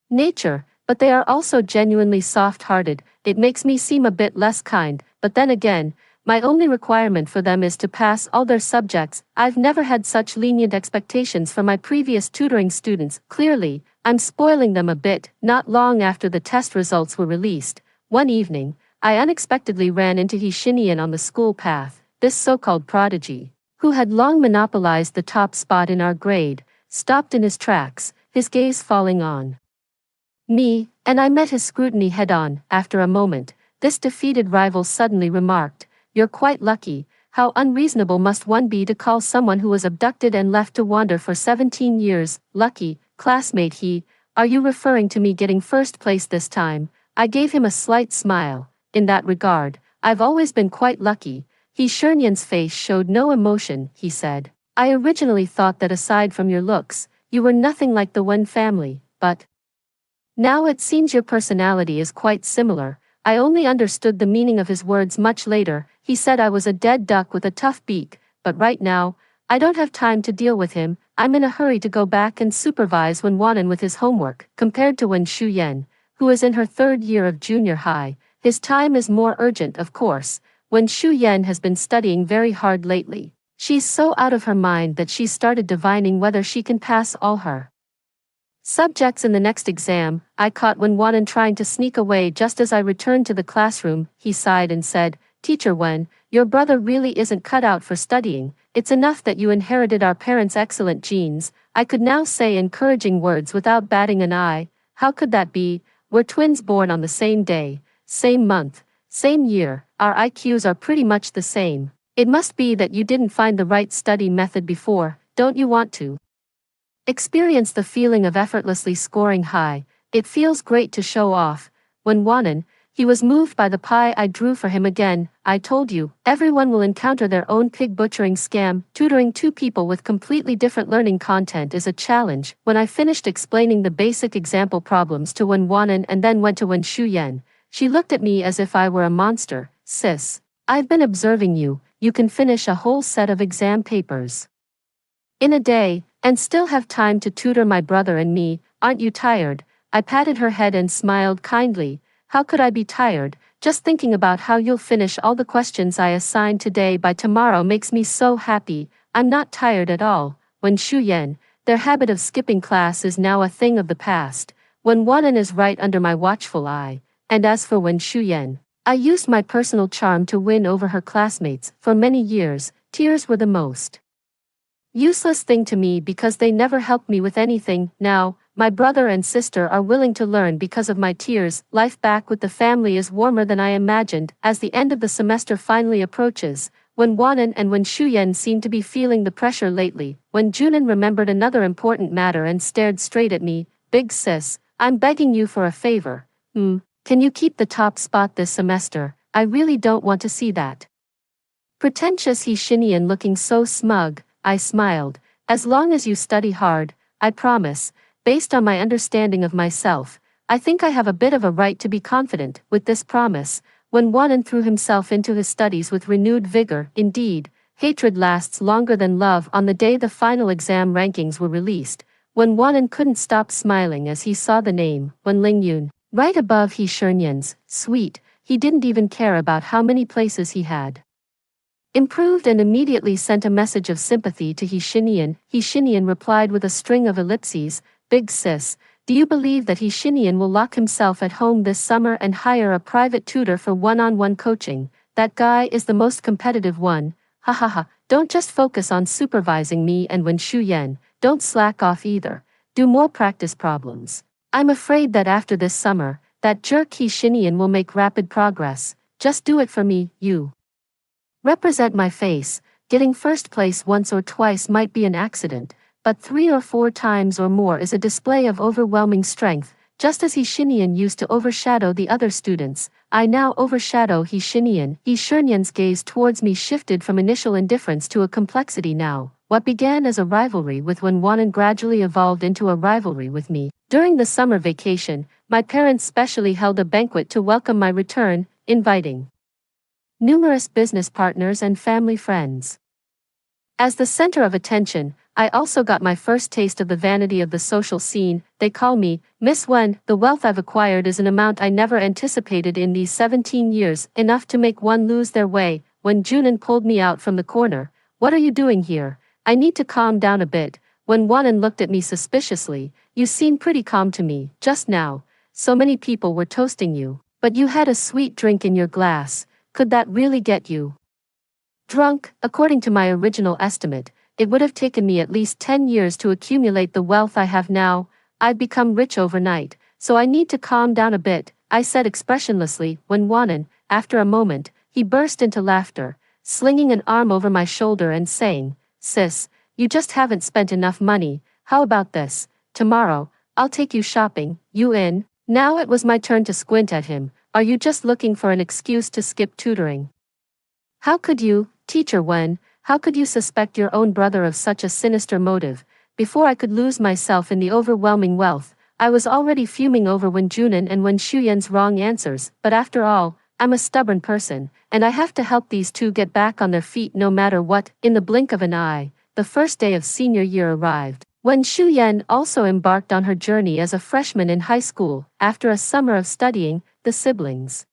nature, but they are also genuinely soft-hearted. It makes me seem a bit less kind, but then again, my only requirement for them is to pass all their subjects. I've never had such lenient expectations for my previous tutoring students. Clearly, I'm spoiling them a bit. Not long after the test results were released, one evening, I unexpectedly ran into He Xinian on the school path. This so-called prodigy, who had long monopolized the top spot in our grade, stopped in his tracks, his gaze falling on me, and I met his scrutiny head-on. After a moment, this defeated rival suddenly remarked, "You're quite lucky. How unreasonable must one be to call someone who was abducted and left to wander for 17 years, lucky?" "Classmate, are you referring to me getting first place this time?" I gave him a slight smile. "In that regard, I've always been quite lucky." He Xinian's face showed no emotion. He said, "I originally thought that aside from your looks, you were nothing like the Wen family, but now it seems your personality is quite similar." I only understood the meaning of his words much later. He said I was a dead duck with a tough beak, but right now, I don't have time to deal with him. I'm in a hurry to go back and supervise Wen Wanan with his homework. Compared to Wen Shu Yan, who is in her 3rd year of junior high, his time is more urgent, of course. Wen Shu Yan has been studying very hard lately. She's so out of her mind that she's started divining whether she can pass all her subjects in the next exam. I caught Wen Wanan trying to sneak away just as I returned to the classroom. He sighed and said, "Teacher Wen, your brother really isn't cut out for studying. It's enough that you inherited our parents' excellent genes." I could now say encouraging words without batting an eye. How could that be? We're twins born on the same day, same month, same year. Our IQs are pretty much the same. It must be that you didn't find the right study method before. Don't you want to experience the feeling of effortlessly scoring high? It feels great to show off. When Wanan, he was moved by the pie I drew for him again. "I told you, everyone will encounter their own pig butchering scam. Tutoring two people with completely different learning content is a challenge." When I finished explaining the basic example problems to Wen Wanan and then went to Wen Shu Yan, she looked at me as if I were a monster. "Sis, I've been observing you. You can finish a whole set of exam papers in a day, and still have time to tutor my brother and me. Aren't you tired?" I patted her head and smiled kindly. "How could I be tired? Just thinking about how you'll finish all the questions I assigned today by tomorrow makes me so happy." "I'm not tired at all." Wen Shu Yan, their habit of skipping class is now a thing of the past. Wen Wanan is right under my watchful eye, and as for Wen Shu Yan, I used my personal charm to win over her classmates. For many years, tears were the most useless thing to me because they never helped me with anything. Now, my brother and sister are willing to learn because of my tears. Life back with the family is warmer than I imagined. As the end of the semester finally approaches, Wen Wanan and Wen Shu Yan seem to be feeling the pressure lately. Wen Junan remembered another important matter and stared straight at me. "Big sis, I'm begging you for a favor. Can you keep the top spot this semester? I really don't want to see that pretentious He Xinian looking so smug." I smiled. "As long as you study hard, I promise." Based on my understanding of myself, I think I have a bit of a right to be confident. With this promise, Wen Wanan threw himself into his studies with renewed vigor. Indeed, hatred lasts longer than love. On the day the final exam rankings were released, Wen Wanan couldn't stop smiling as he saw the name, Wen Lingyun, right above He Shunyan's. Sweet, he didn't even care about how many places he had improved and immediately sent a message of sympathy to He Shinian. He Shinian replied with a string of ellipses. Big sis, do you believe that He Shinian will lock himself at home this summer and hire a private tutor for one-on-one coaching? That guy is the most competitive one. Ha ha ha, don't just focus on supervising me and Wen Shuyan, don't slack off either. Do more practice problems. I'm afraid that after this summer, that jerk He Shinian will make rapid progress. Just do it for me, you. Represent my face. Getting first place once or twice might be an accident, but 3 or 4 times or more is a display of overwhelming strength. Just as He Shinian used to overshadow the other students, I now overshadow He Shinian. He Shunyan's gaze towards me shifted from initial indifference to a complexity now. What began as a rivalry with Wen Wanan gradually evolved into a rivalry with me. During the summer vacation, my parents specially held a banquet to welcome my return, inviting numerous business partners and family friends. As the center of attention, I also got my first taste of the vanity of the social scene. They call me Miss Wen. The wealth I've acquired is an amount I never anticipated in these 17 years, enough to make one lose their way. When Junan pulled me out from the corner, "What are you doing here? I need to calm down a bit." When Wanan looked at me suspiciously, "You seem pretty calm to me, just now. So many people were toasting you, but you had a sweet drink in your glass. Could that really get you drunk?" According to my original estimate, it would have taken me at least 10 years to accumulate the wealth I have now. I'd become rich overnight, so I need to calm down a bit, I said expressionlessly. When Wanan, after a moment, he burst into laughter, slinging an arm over my shoulder and saying, "Sis, you just haven't spent enough money. How about this? Tomorrow, I'll take you shopping. You in?" Now it was my turn to squint at him. "Are you just looking for an excuse to skip tutoring? How could you, Teacher Wen? How could you suspect your own brother of such a sinister motive?" Before I could lose myself in the overwhelming wealth, I was already fuming over Wen Junan and Wen Shuyan's wrong answers. But after all, I'm a stubborn person, and I have to help these two get back on their feet no matter what. In the blink of an eye, the first day of senior year arrived. Wen Shuyan also embarked on her journey as a freshman in high school. After a summer of studying, the siblings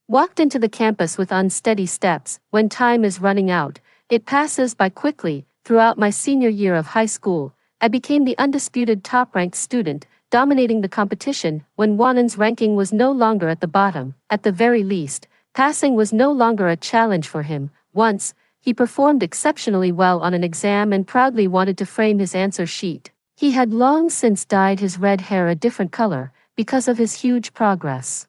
walked into the campus with unsteady steps. When time is running out, it passes by quickly. Throughout my senior year of high school, I became the undisputed top-ranked student, dominating the competition. When Wanan's ranking was no longer at the bottom, at the very least, passing was no longer a challenge for him. Once, he performed exceptionally well on an exam and proudly wanted to frame his answer sheet. He had long since dyed his red hair a different color, because of his huge progress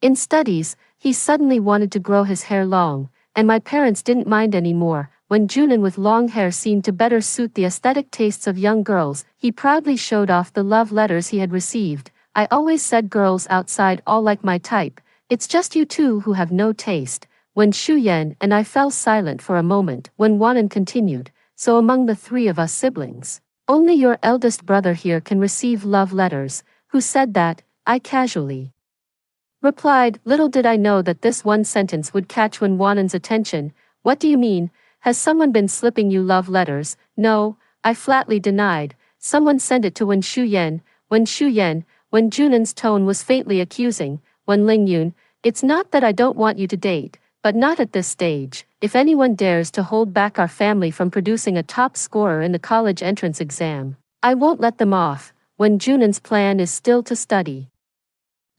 in studies. He suddenly wanted to grow his hair long, and my parents didn't mind anymore. When Junan with long hair seemed to better suit the aesthetic tastes of young girls, he proudly showed off the love letters he had received. "I always said girls outside all like my type. It's just you two who have no taste." When Shuyan and I fell silent for a moment, when Wanan continued, "So among the 3 of us siblings, only your eldest brother here can receive love letters." "Who said that?" I casually replied. Little did I know that this one sentence would catch Wen Wanan's attention. "What do you mean? Has someone been slipping you love letters?" "No," I flatly denied. "Someone sent it to Wen Shuyan." Wen Shuyan, when Junan's tone was faintly accusing. "Wen Lingyun, it's not that I don't want you to date, but not at this stage. If anyone dares to hold back our family from producing a top scorer in the college entrance exam, I won't let them off. Wen Junan's plan is still to study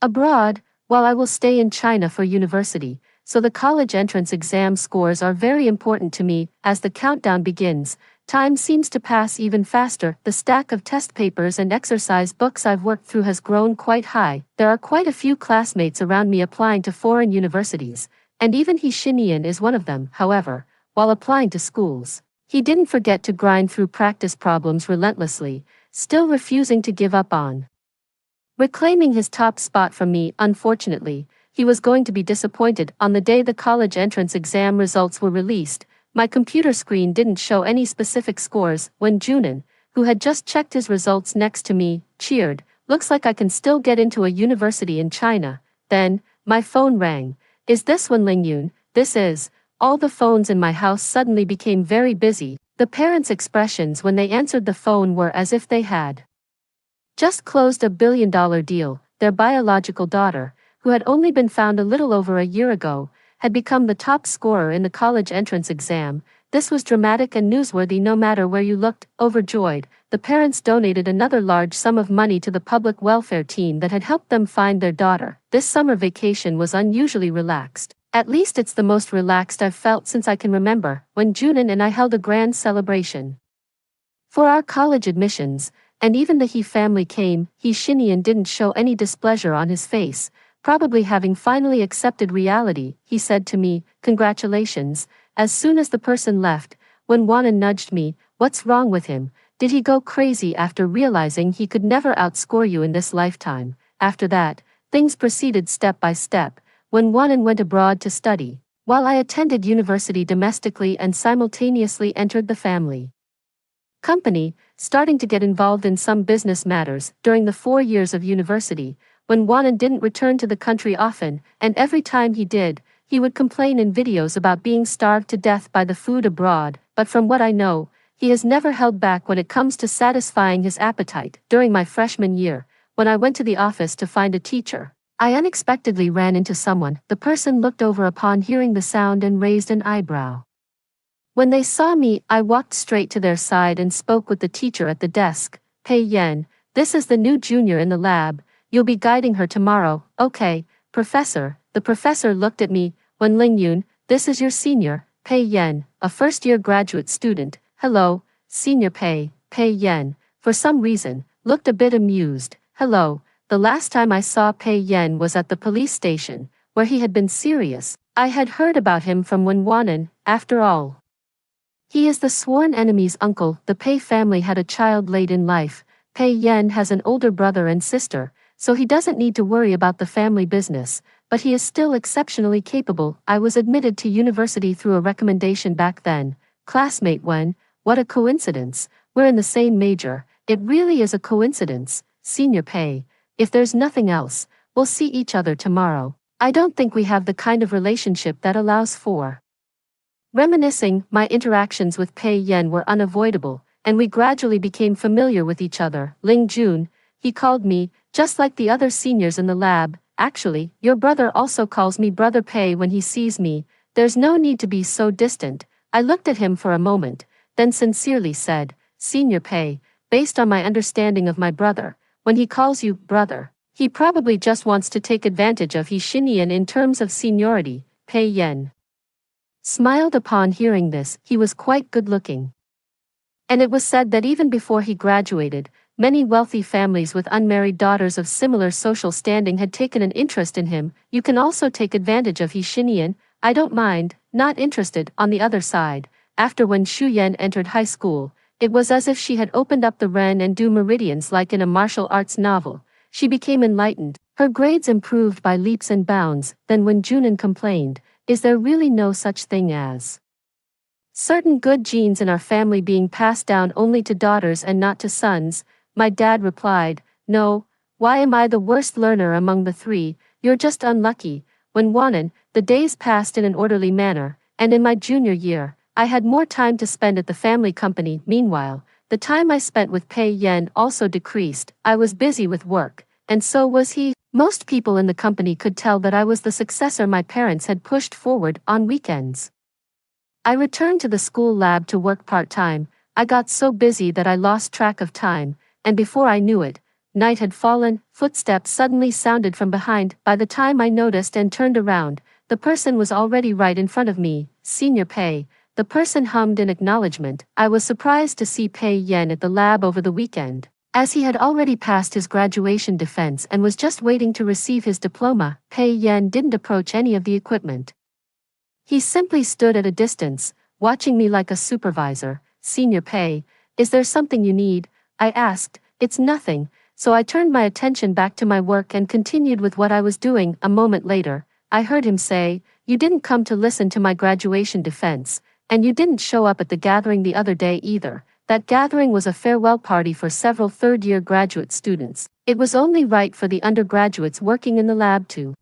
abroad, while I will stay in China for university, so the college entrance exam scores are very important to me." As the countdown begins, time seems to pass even faster. The stack of test papers and exercise books I've worked through has grown quite high. There are quite a few classmates around me applying to foreign universities, and even He Shinian is one of them. However, while applying to schools, he didn't forget to grind through practice problems relentlessly, still refusing to give up on reclaiming his top spot from me. Unfortunately, he was going to be disappointed. On the day the college entrance exam results were released, my computer screen didn't show any specific scores. When Junan, who had just checked his results next to me, cheered, "Looks like I can still get into a university in China." Then, My phone rang. Is this one Lingyun? This is. All the phones in my house suddenly became very busy. The parents' expressions when they answered the phone were as if they had just closed a billion-dollar deal. Their biological daughter, who had only been found a little over a year ago, had become the top scorer in the college entrance exam. This was dramatic and newsworthy no matter where you looked. Overjoyed, the parents donated another large sum of money to the public welfare team that had helped them find their daughter. This summer vacation was unusually relaxed. At least it's the most relaxed I've felt since I can remember, when Junin and I held a grand celebration for our college admissions, and even the He family came. He Shinian didn't show any displeasure on his face, probably having finally accepted reality. He said to me, "Congratulations." As soon as the person left, when Wanan nudged me, "What's wrong with him? Did he go crazy after realizing he could never outscore you in this lifetime?" After that, things proceeded step by step. When Wanan went abroad to study, while I attended university domestically and simultaneously entered the family company, starting to get involved in some business matters. During the 4 years of university, when Wanan didn't return to the country often, and every time he did, he would complain in videos about being starved to death by the food abroad, but from what I know, he has never held back when it comes to satisfying his appetite. During my freshman year, when I went to the office to find a teacher, I unexpectedly ran into someone. The person looked over upon hearing the sound and raised an eyebrow. When they saw me, I walked straight to their side and spoke with the teacher at the desk. "Pei Yan, this is the new junior in the lab. You'll be guiding her tomorrow." "Okay, professor." The professor looked at me. "When Lingyun, this is your senior, Pei Yan, a first-year graduate student." "Hello, Senior Pei." Pei Yan, for some reason, looked a bit amused. "Hello." The last time I saw Pei Yan was at the police station, where he had been serious. I had heard about him from Wanan. After all, he is the sworn enemy's uncle. The Pei family had a child late in life. Pei Yan has an older brother and sister, so he doesn't need to worry about the family business, but he is still exceptionally capable. I was admitted to university through a recommendation back then. Classmate Wen, what a coincidence. We're in the same major. It really is a coincidence. Senior Pei, if there's nothing else, we'll see each other tomorrow. I don't think we have the kind of relationship that allows for reminiscing. My interactions with Pei Yan were unavoidable, and we gradually became familiar with each other. Ling Jun, he called me, just like the other seniors in the lab. "Actually, your brother also calls me Brother Pei when he sees me. There's no need to be so distant." I looked at him for a moment, then sincerely said, "Senior Pei, based on my understanding of my brother, when he calls you brother, he probably just wants to take advantage of He Shinian in terms of seniority." Pei Yan smiled upon hearing this. He was quite good-looking, and it was said that even before he graduated, many wealthy families with unmarried daughters of similar social standing had taken an interest in him. "You can also take advantage of He Shinian. I don't mind." Not interested. On the other side, after when Shu Yan entered high school, it was as if she had opened up the Ren and Du meridians like in a martial arts novel. She became enlightened. Her grades improved by leaps and bounds. Then when Junin complained, "Is there really no such thing as certain good genes in our family being passed down only to daughters and not to sons?" My dad replied, "No, why am I the worst learner among the three? You're just unlucky." When Wanan, the days passed in an orderly manner, and in my junior year, I had more time to spend at the family company. Meanwhile, the time I spent with Pei Yan also decreased. I was busy with work, and so was he. Most people in the company could tell that I was the successor my parents had pushed forward. On weekends, I returned to the school lab to work part-time. I got so busy that I lost track of time, and before I knew it, night had fallen. Footsteps suddenly sounded from behind. By the time I noticed and turned around, the person was already right in front of me. "Senior Pei." The person hummed in acknowledgement. I was surprised to see Pei Yan at the lab over the weekend, as he had already passed his graduation defense and was just waiting to receive his diploma. Pei Yan didn't approach any of the equipment. He simply stood at a distance, watching me like a supervisor. "Senior Pei, is there something you need?" I asked. "It's nothing." So I turned my attention back to my work and continued with what I was doing. A moment later, I heard him say, "You didn't come to listen to my graduation defense, and you didn't show up at the gathering the other day either." That gathering was a farewell party for several third-year graduate students. It was only right for the undergraduates working in the lab to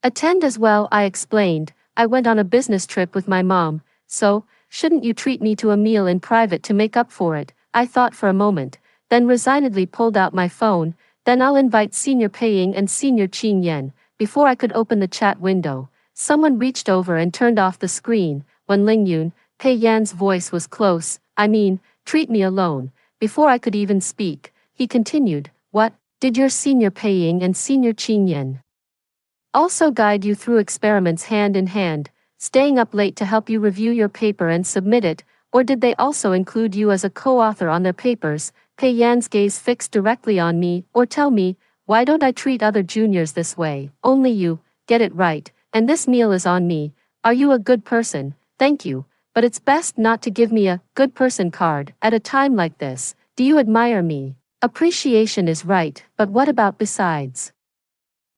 Attend as well, I explained. I went on a business trip with my mom, so, shouldn't you treat me to a meal in private to make up for it? I thought for a moment, then resignedly pulled out my phone. Then I'll invite Senior Paying and Senior Qing Yen. Before I could open the chat window, someone reached over and turned off the screen. When Ling Yun, Pei Yan's voice was close. I mean, treat me alone. Before I could even speak, he continued, what, did your Senior Paying and Senior Qing Yen also guide you through experiments hand in hand, staying up late to help you review your paper and submit it, or did they also include you as a co-author on their papers? Pei Yan's gaze fixed directly on me, or tell me, why don't I treat other juniors this way? Only you, get it right, and this meal is on me. Are you a good person? Thank you, but it's best not to give me a good person card at a time like this. Do you admire me? Appreciation is right, but what about besides?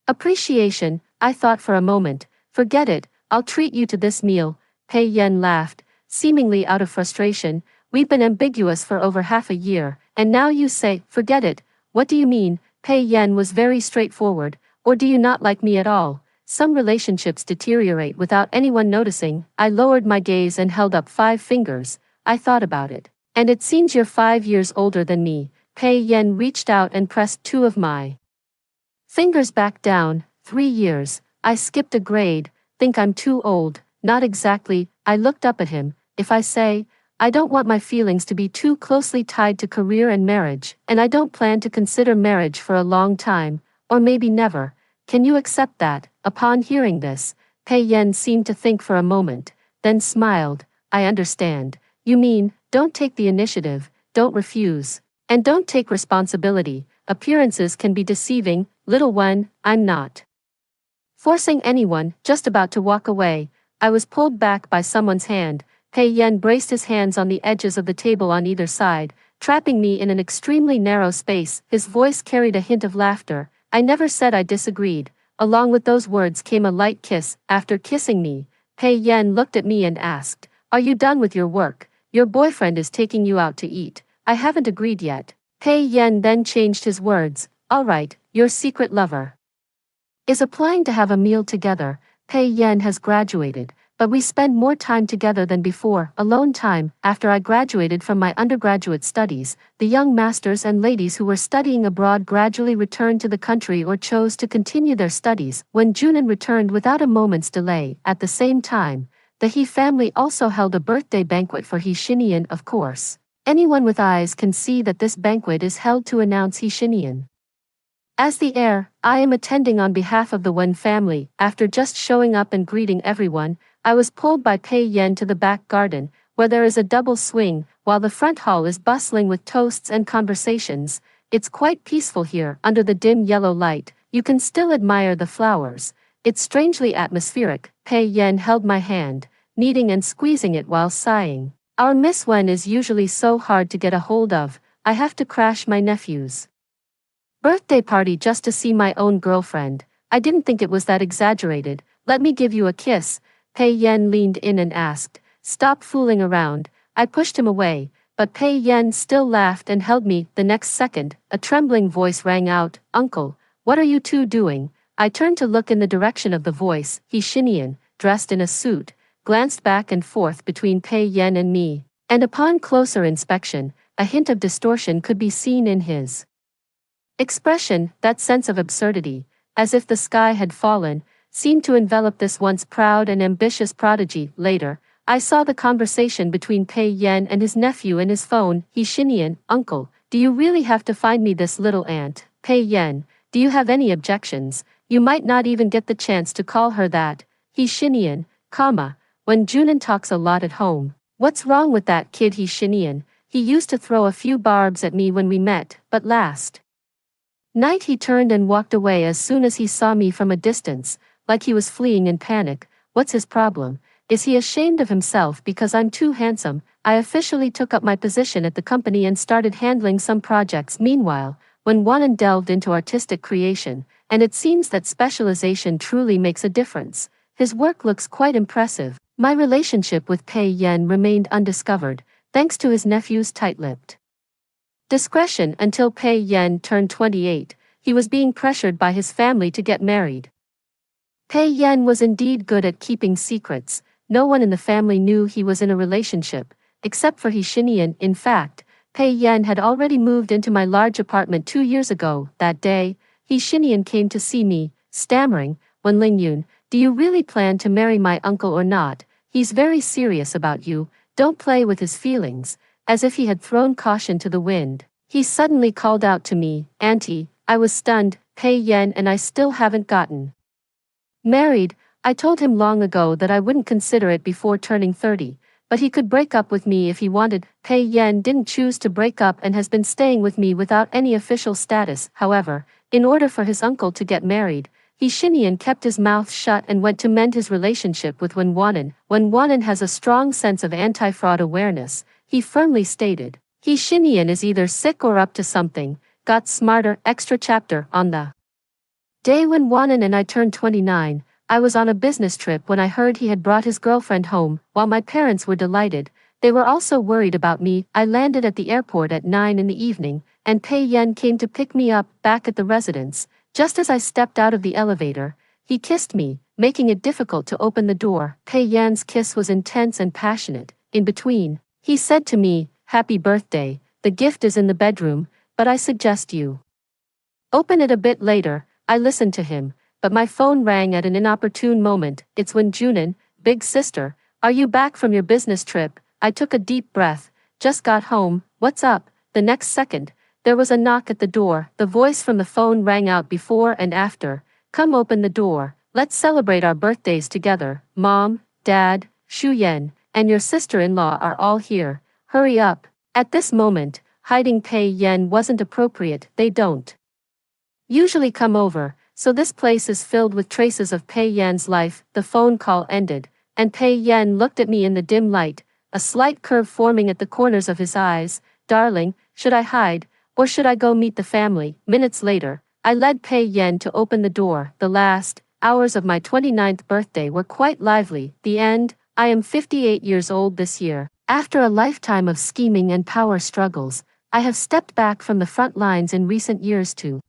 Appreciation, I thought for a moment. Forget it, I'll treat you to this meal. Pei Yan laughed, seemingly out of frustration. We've been ambiguous for over half a year, and now you say, forget it. What do you mean? Pei Yan was very straightforward. Or do you not like me at all? Some relationships deteriorate without anyone noticing. I lowered my gaze and held up 5 fingers. I thought about it. And it seems you're 5 years older than me. Pei Yan reached out and pressed 2 of my fingers back down. 3 years. I skipped a grade. Think I'm too old? Not exactly. I looked up at him. If I say, I don't want my feelings to be too closely tied to career and marriage, and I don't plan to consider marriage for a long time, or maybe never. Can you accept that? Upon hearing this, Pei Yan seemed to think for a moment, then smiled. I understand. You mean, don't take the initiative, don't refuse, and don't take responsibility. Appearances can be deceiving. Little one, I'm not forcing anyone. Just about to walk away, I was pulled back by someone's hand. Pei Yan braced his hands on the edges of the table on either side, trapping me in an extremely narrow space. His voice carried a hint of laughter. I never said I disagreed. Along with those words came a light kiss. After kissing me, Pei Yan looked at me and asked, are you done with your work? Your boyfriend is taking you out to eat. I haven't agreed yet. Pei Yan then changed his words. All right, your secret lover is applying to have a meal together. Pei Yan has graduated, but we spend more time together than before. Alone time. After I graduated from my undergraduate studies, the young masters and ladies who were studying abroad gradually returned to the country or chose to continue their studies. When Junin returned without a moment's delay, at the same time, the He family also held a birthday banquet for He Xinian, of course. Anyone with eyes can see that this banquet is held to announce He Xinian as the heir. I am attending on behalf of the Wen family. After just showing up and greeting everyone, I was pulled by Pei Yan to the back garden, where there is a double swing, while the front hall is bustling with toasts and conversations. It's quite peaceful here. Under the dim yellow light, you can still admire the flowers. It's strangely atmospheric. Pei Yan held my hand, kneading and squeezing it while sighing. Our Miss Wen is usually so hard to get a hold of. I have to crash my nephew's birthday party just to see my own girlfriend. I didn't think it was that exaggerated. Let me give you a kiss. Pei Yan leaned in and asked, stop fooling around. I pushed him away, but Pei Yan still laughed and held me. The next second, a trembling voice rang out, Uncle, what are you two doing? I turned to look in the direction of the voice. He Xinian, dressed in a suit, glanced back and forth between Pei Yan and me, and upon closer inspection, a hint of distortion could be seen in his expression. That sense of absurdity, as if the sky had fallen, seemed to envelop this once proud and ambitious prodigy. Later, I saw the conversation between Pei Yan and his nephew in his phone. He Xinian, Uncle, do you really have to find me this little aunt? Pei Yan, do you have any objections? You might not even get the chance to call her that. He Xinian, when Junin talks a lot at home. What's wrong with that kid? He Xinian, he used to throw a few barbs at me when we met, but last night he turned and walked away as soon as he saw me from a distance, like he was fleeing in panic. What's his problem? Is he ashamed of himself because I'm too handsome? I officially took up my position at the company and started handling some projects. Meanwhile, when Wanan delved into artistic creation, and it seems that specialization truly makes a difference. His work looks quite impressive. My relationship with Pei Yan remained undiscovered, thanks to his nephew's tight-lipped discretion. Until Pei Yan turned 28, he was being pressured by his family to get married. Pei Yan was indeed good at keeping secrets. No one in the family knew he was in a relationship, except for He Xinian. In fact, Pei Yan had already moved into my large apartment 2 years ago. That day, He Xinian came to see me, stammering, "When Ling Yun, do you really plan to marry my uncle or not? He's very serious about you, don't play with his feelings." As if he had thrown caution to the wind, he suddenly called out to me, "Auntie." I was stunned. Pei Yan and I still haven't gotten married. I told him long ago that I wouldn't consider it before turning 30, but he could break up with me if he wanted. Pei Yan didn't choose to break up and has been staying with me without any official status. However, in order for his uncle to get married, He Xinian kept his mouth shut and went to mend his relationship with Wen Wanan. Wen Wanan has a strong sense of anti-fraud awareness, he firmly stated. He Xinian is either sick or up to something. Got smarter. Extra chapter. On the day when Wanan and I turned 29, I was on a business trip when I heard he had brought his girlfriend home. While my parents were delighted, they were also worried about me. I landed at the airport at 9 in the evening, and Pei Yan came to pick me up back at the residence. Just as I stepped out of the elevator, he kissed me, making it difficult to open the door. Pei Yan's kiss was intense and passionate. In between, he said to me, "Happy birthday, the gift is in the bedroom, but I suggest you open it a bit later." I listened to him, but my phone rang at an inopportune moment. "It's Wen Junan, big sister. Are you back from your business trip?" I took a deep breath. "Just got home. What's up?" The next second, there was a knock at the door. The voice from the phone rang out before and after. "Come open the door. Let's celebrate our birthdays together. Mom, Dad, Shu Yan, and your sister-in-law are all here. Hurry up." At this moment, hiding Pei Yan wasn't appropriate. They don't usually come over, so this place is filled with traces of Pei Yan's life. The phone call ended, and Pei Yan looked at me in the dim light, a slight curve forming at the corners of his eyes. "Darling, should I hide, or should I go meet the family?" Minutes later, I led Pei Yan to open the door. The last hours of my 29th birthday were quite lively. The end. I am 58 years old this year. After a lifetime of scheming and power struggles, I have stepped back from the front lines in recent years to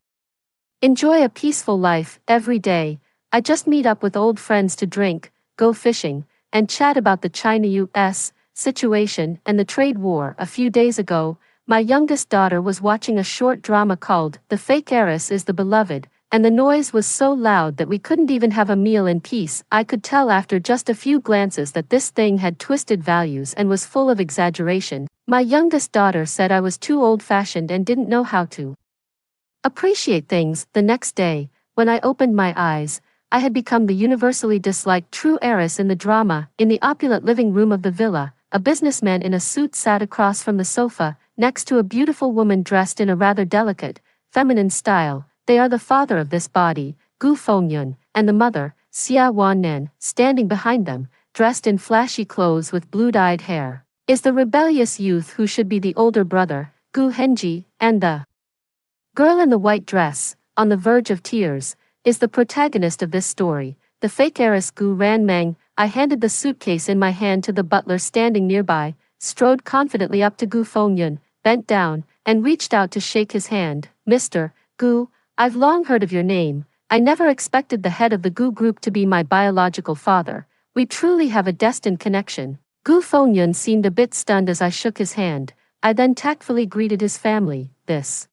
enjoy a peaceful life. Every day, I just meet up with old friends to drink, go fishing, and chat about the China-US situation and the trade war. A few days ago, my youngest daughter was watching a short drama called The Fake Heiress is the Beloved, and the noise was so loud that we couldn't even have a meal in peace. I could tell after just a few glances that this thing had twisted values and was full of exaggeration. My youngest daughter said I was too old-fashioned and didn't know how to appreciate things. The next day, when I opened my eyes, I had become the universally disliked true heiress in the drama. In the opulent living room of the villa, a businessman in a suit sat across from the sofa, next to a beautiful woman dressed in a rather delicate, feminine style. They are the father of this body, Gu Fengyun, and the mother, Xia Wannan, standing behind them, dressed in flashy clothes with blue-dyed hair, is the rebellious youth who should be the older brother, Gu Henji, and the girl in the white dress, on the verge of tears, is the protagonist of this story, the fake heiress Gu Ranmeng. I handed the suitcase in my hand to the butler standing nearby, strode confidently up to Gu Fengyun, bent down, and reached out to shake his hand. "Mr. Gu, I've long heard of your name. I never expected the head of the Gu group to be my biological father. We truly have a destined connection." Gu Fengyun seemed a bit stunned as I shook his hand. I then tactfully greeted his family. "This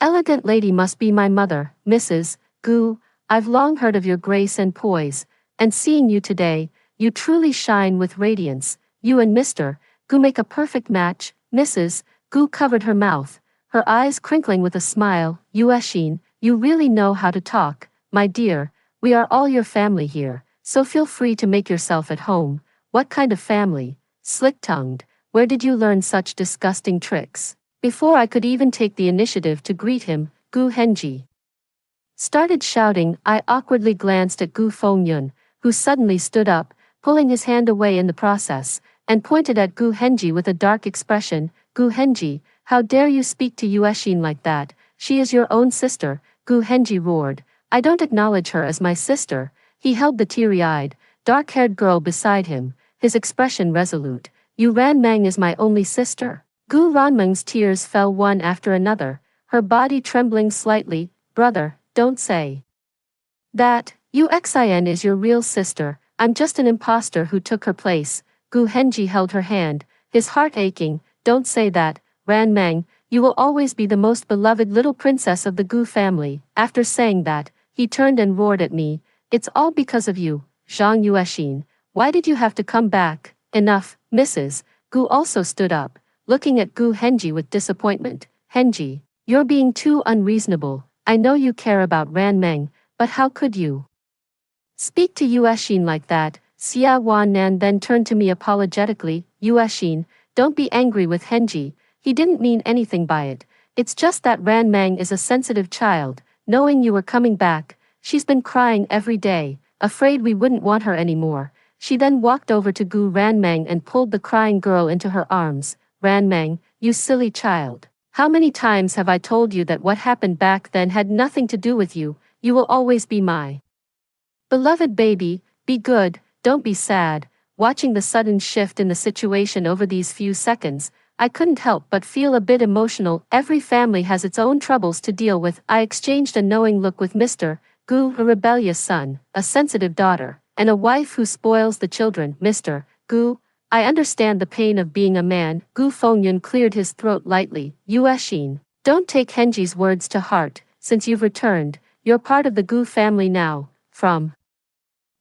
elegant lady must be my mother, Mrs. Gu. I've long heard of your grace and poise, and seeing you today, you truly shine with radiance. You and Mr. Gu make a perfect match." Mrs. Gu covered her mouth, her eyes crinkling with a smile. "Yueshin, you really know how to talk, my dear. We are all your family here, so feel free to make yourself at home." "What kind of family?" Slick-tongued. "Where did you learn such disgusting tricks?" Before I could even take the initiative to greet him, Gu Henji started shouting. I awkwardly glanced at Gu Fengyun, who suddenly stood up, pulling his hand away in the process, and pointed at Gu Henji with a dark expression. "Gu Henji, how dare you speak to Yueshin like that? She is your own sister." Gu Henji roared. "I don't acknowledge her as my sister." He held the teary-eyed, dark-haired girl beside him, his expression resolute. "Yu Ranmeng is my only sister." Gu Ranmeng's tears fell one after another, her body trembling slightly. "Brother, don't say that. Uxin is your real sister, I'm just an imposter who took her place. Gu Henji held her hand, his heart aching. Don't say that, Ran Meng, you will always be the most beloved little princess of the Gu family. After saying that, he turned and roared at me. It's all because of you, Zhang Yuexin. Why did you have to come back? Enough, Mrs. Gu also stood up, looking at Gu Henji with disappointment. Henji, you're being too unreasonable. I know you care about Ran Meng, but how could you speak to Yuexin like that? Xia Wannan then turned to me apologetically. Yuexin, don't be angry with Henji. He didn't mean anything by it. It's just that Ran Meng is a sensitive child. Knowing you were coming back, she's been crying every day, afraid we wouldn't want her anymore. She then walked over to Gu Ran Meng and pulled the crying girl into her arms. Ran Meng, you silly child. How many times have I told you that what happened back then had nothing to do with you? You will always be my beloved baby. Be good, don't be sad. Watching the sudden shift in the situation over these few seconds, I couldn't help but feel a bit emotional. Every family has its own troubles to deal with. I exchanged a knowing look with Mr. Gu, a rebellious son, a sensitive daughter, and a wife who spoils the children. Mr. Gu, I understand the pain of being a man. Gu Fengyun cleared his throat lightly. Yuexin, don't take Henji's words to heart. Since you've returned, you're part of the Gu family now. From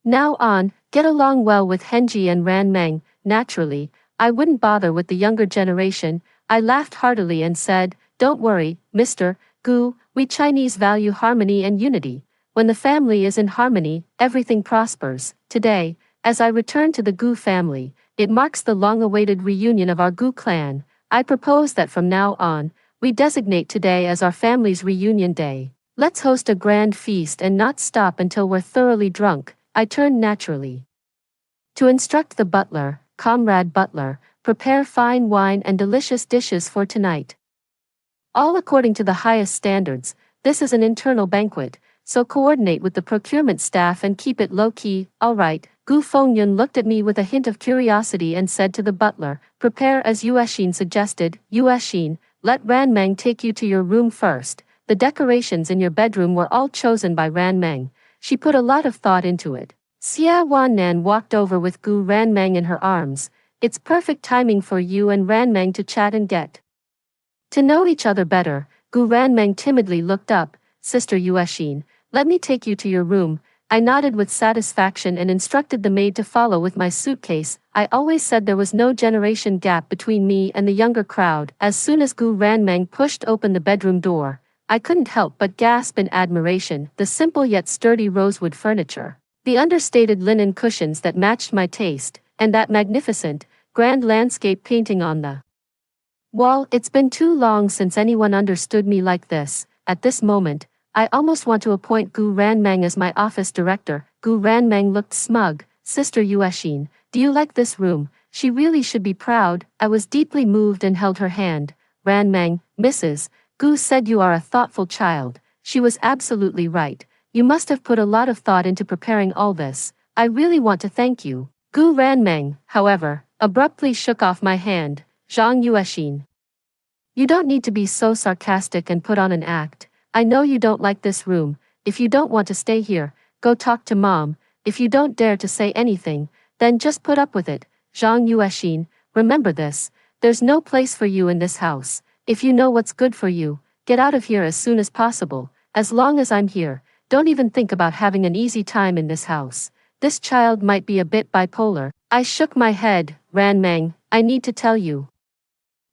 now on, get along well with Henji and Ran Meng. Naturally, I wouldn't bother with the younger generation. I laughed heartily and said, don't worry, Mr. Gu, we Chinese value harmony and unity. When the family is in harmony, everything prospers. Today, as I return to the Gu family, it marks the long-awaited reunion of our Gu clan. I propose that from now on, we designate today as our family's reunion day. Let's host a grand feast and not stop until we're thoroughly drunk. I turned naturally to instruct the butler, Comrade Butler, prepare fine wine and delicious dishes for tonight. All according to the highest standards. This is an internal banquet, so coordinate with the procurement staff and keep it low-key. All right. Gu Fengyun looked at me with a hint of curiosity and said to the butler, prepare as Yuexin suggested. Yuexin, let Ran Meng take you to your room first. The decorations in your bedroom were all chosen by Ran Meng. She put a lot of thought into it. Xia Wannan walked over with Gu Ran Meng in her arms. It's perfect timing for you and Ran Meng to chat and get to know each other better. Gu Ran Meng timidly looked up. Sister Yuexin, let me take you to your room. I nodded with satisfaction and instructed the maid to follow with my suitcase. I always said there was no generation gap between me and the younger crowd. As soon as Gu Ran Meng pushed open the bedroom door, I couldn't help but gasp in admiration. The simple yet sturdy rosewood furniture, the understated linen cushions that matched my taste, and that magnificent, grand landscape painting on the wall. It's been too long since anyone understood me like this. At this moment, I almost want to appoint Gu Ran Meng as my office director. Gu Ran Meng looked smug. Sister Yuexin, do you like this room? She really should be proud. I was deeply moved and held her hand. Ran Meng, Mrs. Gu said you are a thoughtful child. She was absolutely right. You must have put a lot of thought into preparing all this. I really want to thank you. Gu Ran Meng, however, abruptly shook off my hand. Zhang Yuexin, you don't need to be so sarcastic and put on an act. I know you don't like this room. If you don't want to stay here, go talk to Mom. If you don't dare to say anything, then just put up with it. Zhang Yuexin, remember this. There's no place for you in this house. If you know what's good for you, get out of here as soon as possible. As long as I'm here, don't even think about having an easy time in this house. This child might be a bit bipolar. I shook my head. Ran Meng, I need to tell you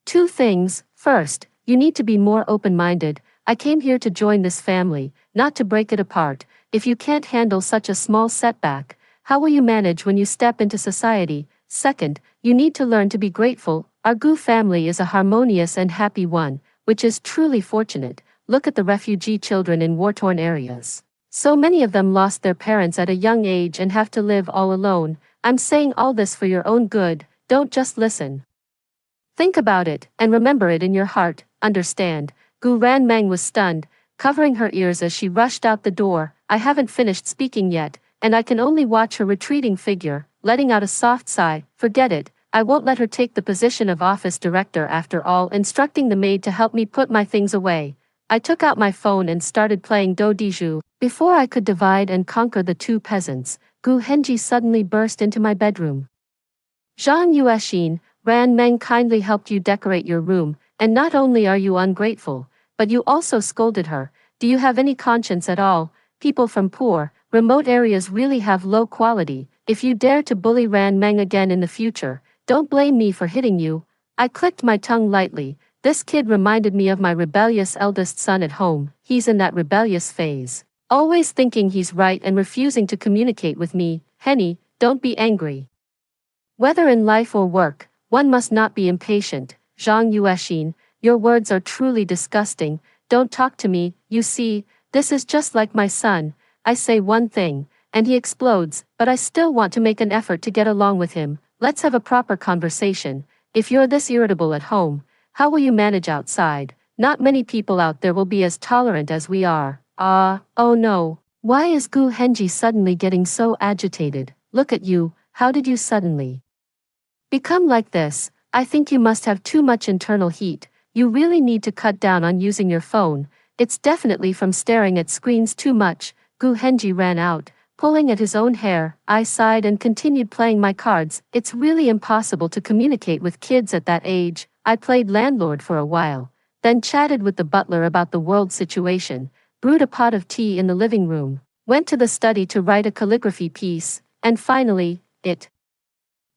two things. First, you need to be more open-minded. I came here to join this family, not to break it apart. If you can't handle such a small setback, how will you manage when you step into society? Second, you need to learn to be grateful. Our Gu family is a harmonious and happy one, which is truly fortunate. Look at the refugee children in war-torn areas. So many of them lost their parents at a young age and have to live all alone. I'm saying all this for your own good. Don't just listen. Think about it, and remember it in your heart. Understand? Gu Ran Meng was stunned, covering her ears as she rushed out the door. I haven't finished speaking yet, and I can only watch her retreating figure, letting out a soft sigh. Forget it. I won't let her take the position of office director after all. Instructing the maid to help me put my things away, I took out my phone and started playing Do Diju. Before I could divide and conquer the two peasants, Gu Henji suddenly burst into my bedroom. Zhang Yuexin, Ran Meng kindly helped you decorate your room, and not only are you ungrateful, but you also scolded her. Do you have any conscience at all? People from poor, remote areas really have low quality. If you dare to bully Ran Meng again in the future, don't blame me for hitting you. I clicked my tongue lightly. This kid reminded me of my rebellious eldest son at home. He's in that rebellious phase, always thinking he's right and refusing to communicate with me. Henny, don't be angry. Whether in life or work, one must not be impatient. Zhang Yuexin, your words are truly disgusting. Don't talk to me. You see, this is just like my son. I say one thing, and he explodes, but I still want to make an effort to get along with him. Let's have a proper conversation. If you're this irritable at home, how will you manage outside? Not many people out there will be as tolerant as we are. Oh no. Why is Gu Henji suddenly getting so agitated? Look at you, how did you suddenly become like this? I think you must have too much internal heat. You really need to cut down on using your phone. It's definitely from staring at screens too much. Gu Henji ran out, pulling at his own hair. I sighed and continued playing my cards. It's really impossible to communicate with kids at that age. I played landlord for a while, then chatted with the butler about the world situation, brewed a pot of tea in the living room, went to the study to write a calligraphy piece, and finally, it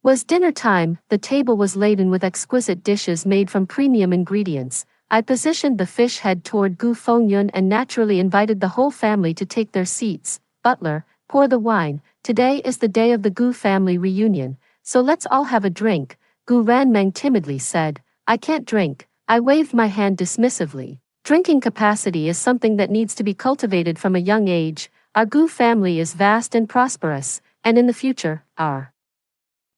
was dinner time. The table was laden with exquisite dishes made from premium ingredients. I positioned the fish head toward Gu Fengyun and naturally invited the whole family to take their seats. Butler, pour the wine. Today is the day of the Gu family reunion, so let's all have a drink. Gu Ranmeng timidly said. I can't drink. I waved my hand dismissively. Drinking capacity is something that needs to be cultivated from a young age. Our Gu family is vast and prosperous, and in the future, our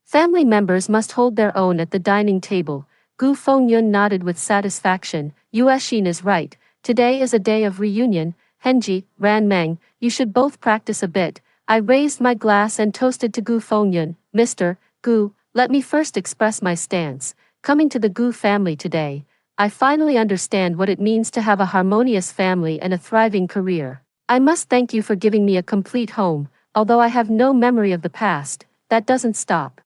family members must hold their own at the dining table. Gu Fengyun nodded with satisfaction. Yuexin is right. Today is a day of reunion. Henji, Ranmeng, you should both practice a bit. I raised my glass and toasted to Gu Fengyun. Mr. Gu, let me first express my stance. Coming to the Gu family today, I finally understand what it means to have a harmonious family and a thriving career. I must thank you for giving me a complete home. Although I have no memory of the past, that doesn't stop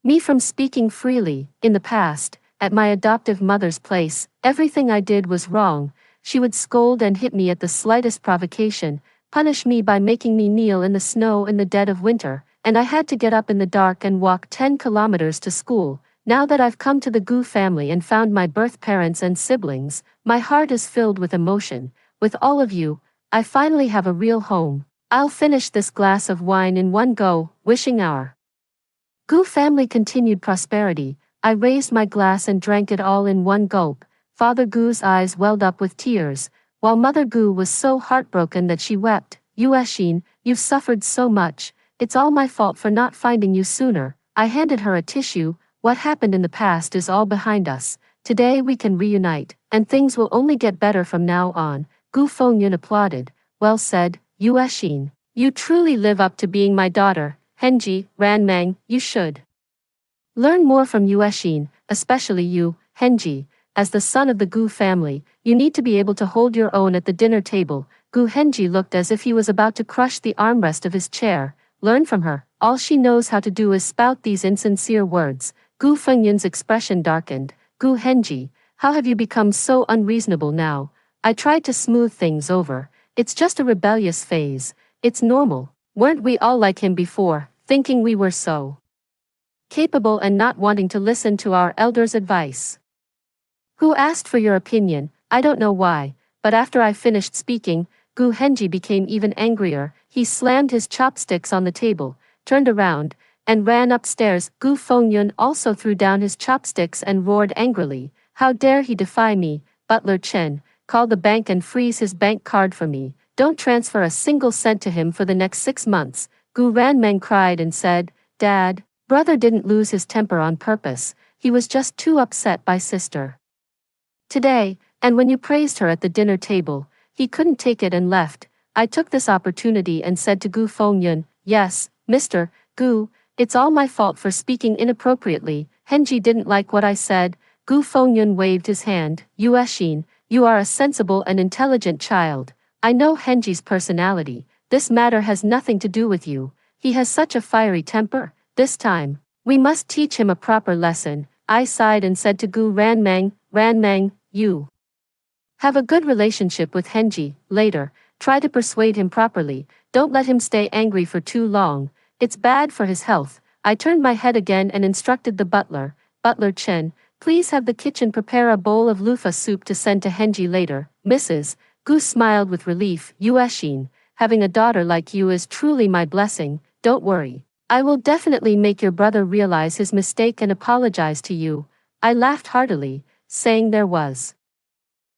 me from speaking freely. In the past, at my adoptive mother's place, everything I did was wrong. She would scold and hit me at the slightest provocation, punish me by making me kneel in the snow in the dead of winter, and I had to get up in the dark and walk 10 kilometers to school. Now that I've come to the Gu family and found my birth parents and siblings, my heart is filled with emotion. With all of you, I finally have a real home. I'll finish this glass of wine in one go, wishing our Gu family continued prosperity. I raised my glass and drank it all in one gulp. Father Gu's eyes welled up with tears, while Mother Gu was so heartbroken that she wept. Yuexin, you've suffered so much. It's all my fault for not finding you sooner. I handed her a tissue. What happened in the past is all behind us. Today we can reunite, and things will only get better from now on. Gu Fengyun applauded. Well said, Yuexin. You truly live up to being my daughter. Henji, Ranmeng, you should learn more from Yuexin, especially you, Henji. As the son of the Gu family, you need to be able to hold your own at the dinner table. Gu Henji looked as if he was about to crush the armrest of his chair. Learn from her. All she knows how to do is spout these insincere words. Gu Fengyun's expression darkened. Gu Henji, how have you become so unreasonable now? I tried to smooth things over. It's just a rebellious phase. It's normal. Weren't we all like him before, thinking we were so capable and not wanting to listen to our elders' advice? Who asked for your opinion? I don't know why, but after I finished speaking, Gu Henji became even angrier. He slammed his chopsticks on the table, turned around, and ran upstairs. Gu Fengyun also threw down his chopsticks and roared angrily. How dare he defy me? Butler Chen, call the bank and freeze his bank card for me. Don't transfer a single cent to him for the next 6 months. Gu Ranmeng cried and said, Dad, brother didn't lose his temper on purpose. He was just too upset by sister today, and when you praised her at the dinner table, he couldn't take it and left. I took this opportunity and said to Gu Fengyun, yes, Mr. Gu, it's all my fault for speaking inappropriately. Henji didn't like what I said. Gu Fengyun waved his hand. Yuexin, You are a sensible and intelligent child. I know Henji's personality. This matter has nothing to do with you. He has such a fiery temper. This time, we must teach him a proper lesson. I sighed and said to Gu Ranmeng, you have a good relationship with Henji. Later, try to persuade him properly. Don't let him stay angry for too long. It's bad for his health. I turned my head again and instructed the butler. Butler Chen, please have the kitchen prepare a bowl of loofah soup to send to Henji later. Mrs. Gu smiled with relief. Yueshin, having a daughter like you is truly my blessing. Don't worry. I will definitely make your brother realize his mistake and apologize to you. I laughed heartily, saying there was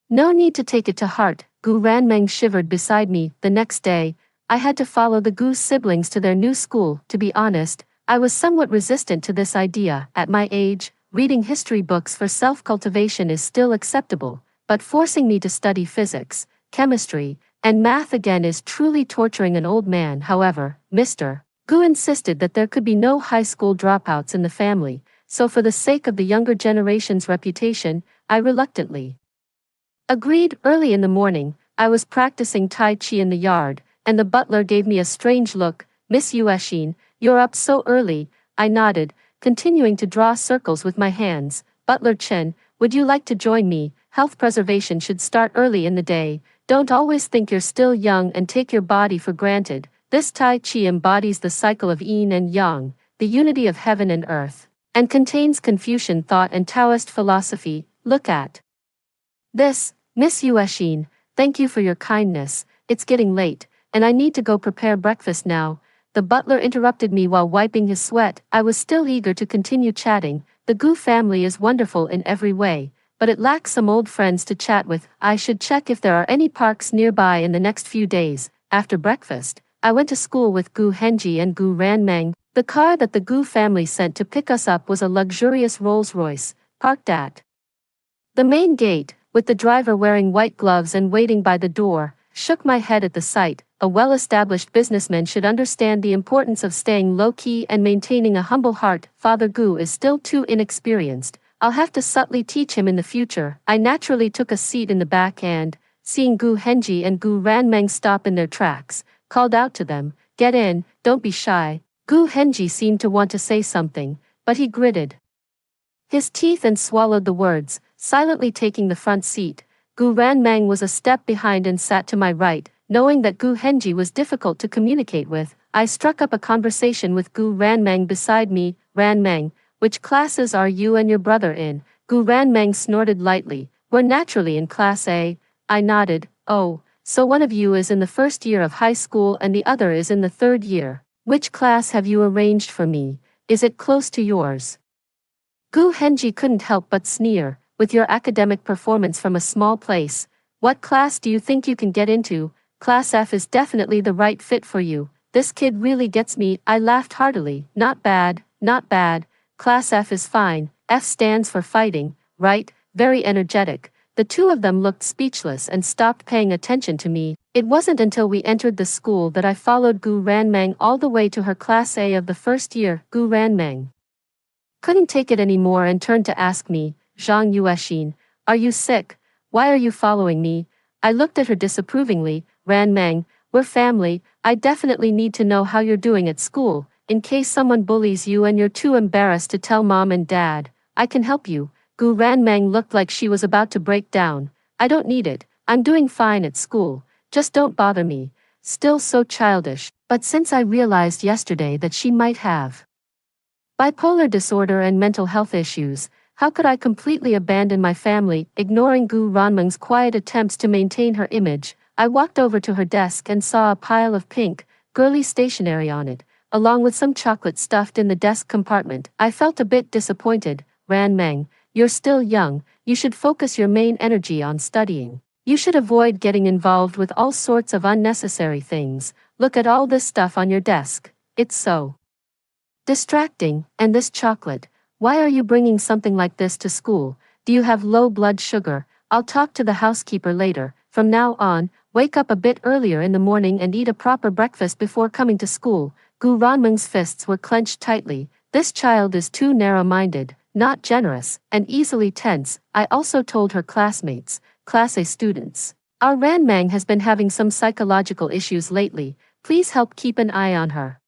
no need to take it to heart. Gu Ranmeng shivered beside me. The next day, I had to follow the Gu siblings to their new school. To be honest, I was somewhat resistant to this idea. At my age, reading history books for self-cultivation is still acceptable, but forcing me to study physics, chemistry, and math again is truly torturing an old man. However, Mr. Gu insisted that there could be no high school dropouts in the family, so for the sake of the younger generation's reputation, I reluctantly agreed. Early in the morning, I was practicing Tai Chi in the yard, and the butler gave me a strange look. Miss Yueshin, you're up so early. I nodded, continuing to draw circles with my hands. Butler Chen, would you like to join me? Health preservation should start early in the day. Don't always think you're still young and take your body for granted. This Tai Chi embodies the cycle of yin and yang, the unity of heaven and earth, and contains Confucian thought and Taoist philosophy. Look at this, Miss Yueshin. Thank you for your kindness. It's getting late, and I need to go prepare breakfast now. The butler interrupted me while wiping his sweat. I was still eager to continue chatting. The Gu family is wonderful in every way, but it lacks some old friends to chat with. I should check if there are any parks nearby in the next few days. After breakfast, I went to school with Gu Henji and Gu Ranmeng. The car that the Gu family sent to pick us up was a luxurious Rolls-Royce, parked at the main gate, with the driver wearing white gloves and waiting by the door. Shook my head at the sight. A well-established businessman should understand the importance of staying low-key and maintaining a humble heart. Father Gu is still too inexperienced. I'll have to subtly teach him in the future. I naturally took a seat in the back and, seeing Gu Henji and Gu Ranmeng stop in their tracks, called out to them, "Get in, don't be shy." Gu Henji seemed to want to say something, but he gritted his teeth and swallowed the words, silently taking the front seat. Gu Ranmeng was a step behind and sat to my right. Knowing that Gu Henji was difficult to communicate with, I struck up a conversation with Gu Ranmeng beside me. Ranmeng, which classes are you and your brother in? Gu Ranmeng snorted lightly. We're naturally in Class A. I nodded. Oh, so one of you is in the first year of high school and the other is in the third year. Which class have you arranged for me? Is it close to yours? Gu Henji couldn't help but sneer. With your academic performance from a small place, what class do you think you can get into? Class F is definitely the right fit for you. This kid really gets me. I laughed heartily. Not bad, not bad. Class F is fine. F stands for fighting, right? Very energetic. The two of them looked speechless and stopped paying attention to me. It wasn't until we entered the school that I followed Gu Ranmeng all the way to her Class A of the first year. Gu Ranmeng couldn't take it anymore and turned to ask me, Zhang Yueshin, are you sick? Why are you following me? I looked at her disapprovingly. Ranmeng, we're family. I definitely need to know how you're doing at school. In case someone bullies you and you're too embarrassed to tell mom and dad, I can help you. Gu Ranmeng looked like she was about to break down. I don't need it. I'm doing fine at school. Just don't bother me. Still so childish. But since I realized yesterday that she might have bipolar disorder and mental health issues, how could I completely abandon my family? Ignoring Gu Ranmeng's quiet attempts to maintain her image, I walked over to her desk and saw a pile of pink, girly stationery on it, along with some chocolate stuffed in the desk compartment. I felt a bit disappointed. Ranmeng, you're still young, you should focus your main energy on studying. You should avoid getting involved with all sorts of unnecessary things. Look at all this stuff on your desk. It's so distracting. And this chocolate. Why are you bringing something like this to school? Do you have low blood sugar? I'll talk to the housekeeper later. From now on, wake up a bit earlier in the morning and eat a proper breakfast before coming to school. Gu Ranmeng's fists were clenched tightly. This child is too narrow-minded. not generous, and easily tense. I also told her classmates, Class A students. Our Ranmang has been having some psychological issues lately, please help keep an eye on her.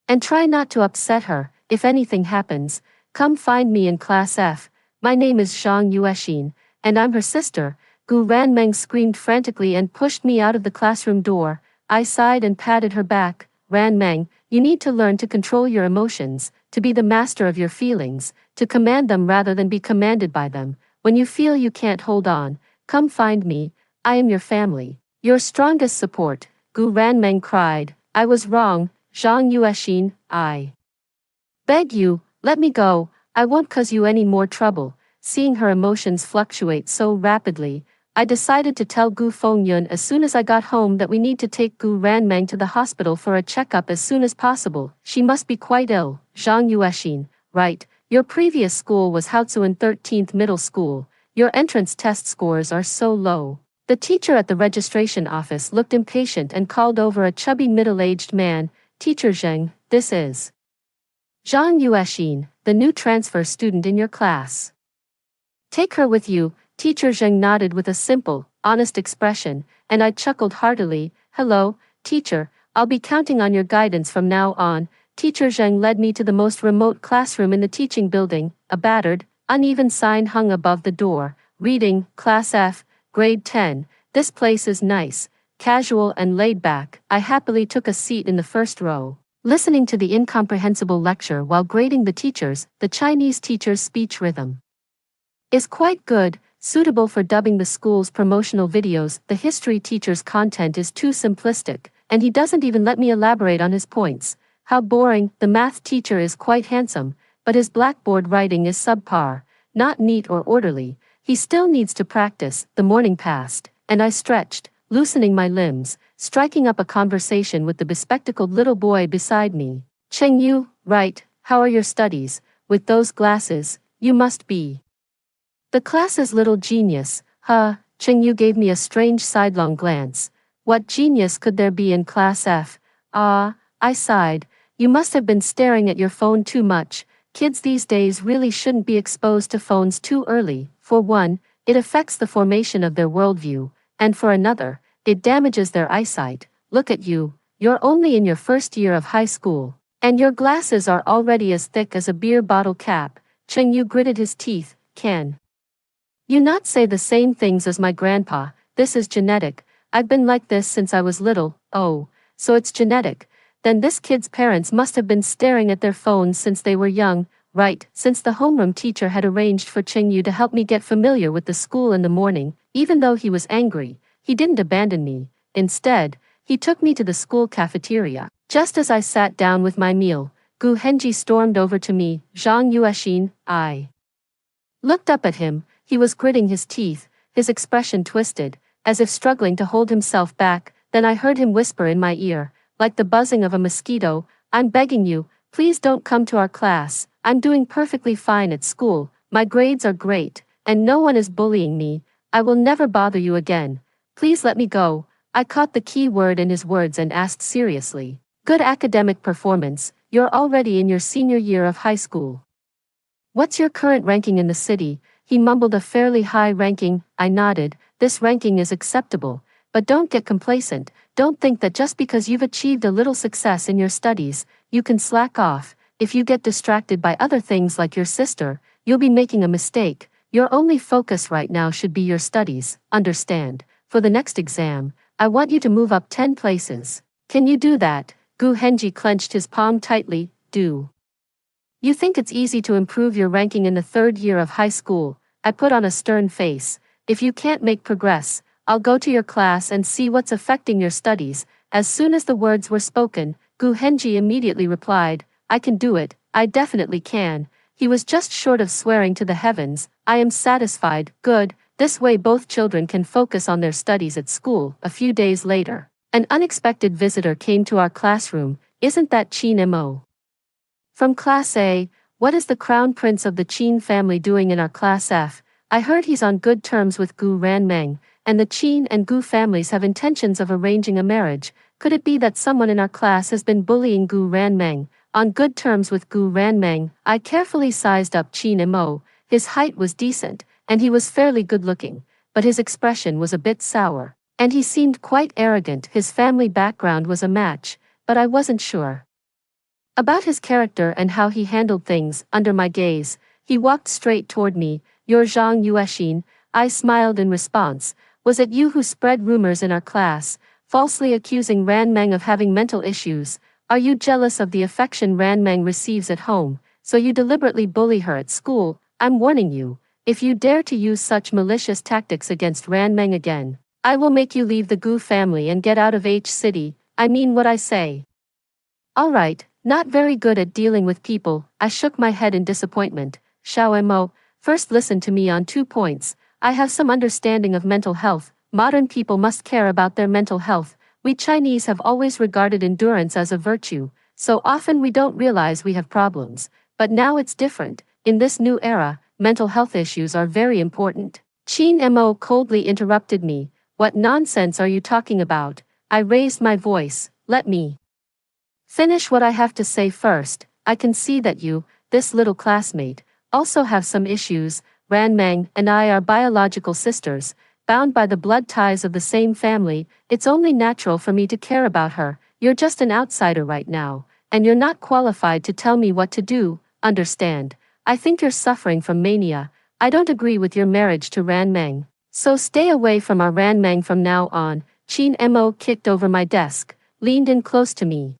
And try not to upset her, if anything happens, come find me in Class F. My name is Zhang Yuexin, and I'm her sister. Gu Ranmeng screamed frantically and pushed me out of the classroom door. I sighed and patted her back. Ranmeng, you need to learn to control your emotions, to be the master of your feelings, to command them rather than be commanded by them. When you feel you can't hold on, come find me. I am your family, your strongest support. Gu Ranmeng cried. I was wrong, Zhang Yuexin. I beg you, let me go. I won't cause you any more trouble. Seeing her emotions fluctuate so rapidly, I decided to tell Gu Fengyun as soon as I got home that we need to take Gu Ranmeng to the hospital for a checkup as soon as possible. She must be quite ill. Zhang Yuexin, right, your previous school was Haozuan 13th Middle School. Your entrance test scores are so low. The teacher at the registration office looked impatient and called over a chubby middle-aged man. Teacher Zheng, this is Zhang Yuexin, the new transfer student in your class. Take her with you. Teacher Zheng nodded with a simple, honest expression, and I chuckled heartily. Hello, teacher, I'll be counting on your guidance from now on. Teacher Zheng led me to the most remote classroom in the teaching building. A battered, uneven sign hung above the door, reading, Class F, Grade 10. This place is nice, casual and laid back. I happily took a seat in the first row, listening to the incomprehensible lecture while grading the Chinese teacher's speech rhythm is quite good, suitable for dubbing the school's promotional videos. The history teacher's content is too simplistic, and he doesn't even let me elaborate on his points. How boring. The math teacher is quite handsome, but his blackboard writing is subpar, not neat or orderly. He still needs to practice. The morning passed, and I stretched, loosening my limbs, striking up a conversation with the bespectacled little boy beside me. Cheng Yu, right, how are your studies? With those glasses, you must be the class's little genius. Huh, Cheng Yu gave me a strange sidelong glance. What genius could there be in Class F? Ah, I sighed. You must have been staring at your phone too much. Kids these days really shouldn't be exposed to phones too early. For one, it affects the formation of their worldview, and for another, it damages their eyesight. Look at you, you're only in your first year of high school, and your glasses are already as thick as a beer bottle cap. Cheng Yu gritted his teeth. Can you not say the same things as my grandpa? This is genetic. I've been like this since I was little. Oh, so it's genetic. Then this kid's parents must have been staring at their phones since they were young. Right, since the homeroom teacher had arranged for Cheng Yu to help me get familiar with the school in the morning, even though he was angry, he didn't abandon me. Instead, he took me to the school cafeteria. Just as I sat down with my meal, Gu Henji stormed over to me. Zhang Yuexin, I looked up at him. He was gritting his teeth, his expression twisted, as if struggling to hold himself back. Then I heard him whisper in my ear, like the buzzing of a mosquito, I'm begging you, please don't come to our class. I'm doing perfectly fine at school, my grades are great, and no one is bullying me. I will never bother you again. Please let me go. I caught the key word in his words and asked seriously. Good academic performance, you're already in your senior year of high school. What's your current ranking in the city? He mumbled a fairly high ranking. I nodded. This ranking is acceptable, but don't get complacent. Don't think that just because you've achieved a little success in your studies, you can slack off. If you get distracted by other things like your sister, you'll be making a mistake. Your only focus right now should be your studies. Understand? For the next exam, I want you to move up 10 places. Can you do that? Gu Henji clenched his palm tightly. Do you think it's easy to improve your ranking in the third year of high school? I put on a stern face. If you can't make progress, I'll go to your class and see what's affecting your studies. As soon as the words were spoken, Gu Henji immediately replied, I can do it, I definitely can. He was just short of swearing to the heavens. I am satisfied. Good, this way both children can focus on their studies at school. A few days later, an unexpected visitor came to our classroom. Isn't that Qin Mo? From Class A, what is the crown prince of the Qin family doing in our Class F? I heard he's on good terms with Gu Ranmeng, and the Qin and Gu families have intentions of arranging a marriage. Could it be that someone in our class has been bullying Gu Ranmeng? on good terms with Gu Ranmeng. I carefully sized up Qin Mo. His height was decent, and he was fairly good-looking, but his expression was a bit sour, and he seemed quite arrogant. His family background was a match, but I wasn't sure about his character and how he handled things. Under my gaze, he walked straight toward me. "You're Zhang Yuexin," I smiled in response. "Was it you who spread rumors in our class, falsely accusing Ranmeng of having mental issues? Are you jealous of the affection Ranmeng receives at home, so you deliberately bully her at school? I'm warning you, if you dare to use such malicious tactics against Ranmeng again, I will make you leave the Gu family and get out of H City. I mean what I say." "Alright, not very good at dealing with people," I shook my head in disappointment. "Xiao Mo, first listen to me on 2 points. I have some understanding of mental health. Modern people must care about their mental health. We Chinese have always regarded endurance as a virtue, so often we don't realize we have problems. But now it's different. In this new era, mental health issues are very important." Qin Mo coldly interrupted me. "What nonsense are you talking about?" I raised my voice. "Let me finish what I have to say first. I can see that you, this little classmate, also have some issues. Ranmeng and I are biological sisters, bound by the blood ties of the same family. It's only natural for me to care about her. You're just an outsider right now, and you're not qualified to tell me what to do. Understand? I think you're suffering from mania. I don't agree with your marriage to Ranmeng, so stay away from our Ranmeng from now on." Qin Mo kicked over my desk, leaned in close to me,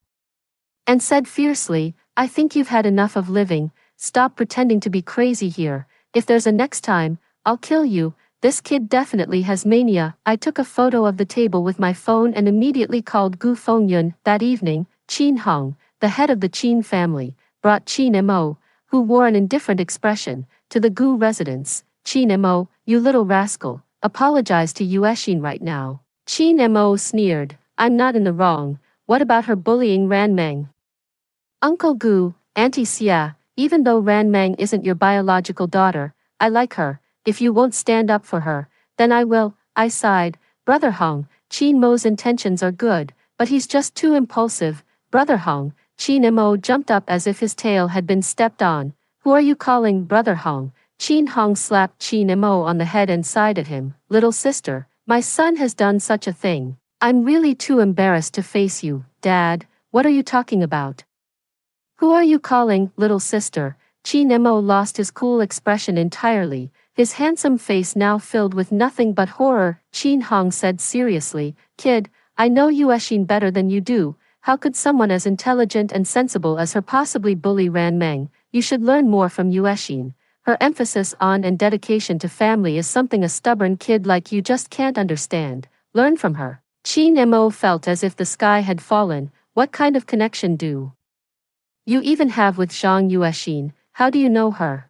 and said fiercely, "I think you've had enough of living. Stop pretending to be crazy here. If there's a next time, I'll kill you. This kid definitely has mania." I took a photo of the table with my phone and immediately called Gu Fengyun. That evening, Qin Hong, the head of the Qin family, brought Qin Mo, who wore an indifferent expression, to the Gu residence. "Qin Mo, you little rascal, apologize to Yuexin right now." Qin Mo sneered. "I'm not in the wrong. What about her bullying Ranmeng?" "Uncle Gu, Auntie Xia, even though Ranmeng isn't your biological daughter, I like her. If you won't stand up for her, then I will." I sighed. "Brother Hong, Qin Mo's intentions are good, but he's just too impulsive." "Brother Hong," Qin Mo jumped up as if his tail had been stepped on. "Who are you calling Brother Hong?" Qin Hong slapped Qin Mo on the head and sighed at him. "Little sister, my son has done such a thing. I'm really too embarrassed to face you." "Dad, what are you talking about? Who are you calling little sister?" Qin Mo lost his cool expression entirely, his handsome face now filled with nothing but horror. Qin Hong said seriously, "Kid, I know Yuexin better than you do. How could someone as intelligent and sensible as her possibly bully Ranmeng? You should learn more from Yuexin. Her emphasis on and dedication to family is something a stubborn kid like you just can't understand. Learn from her." Qin Mo felt as if the sky had fallen. "What kind of connection do you even have with Zhang Yuexin? How do you know her?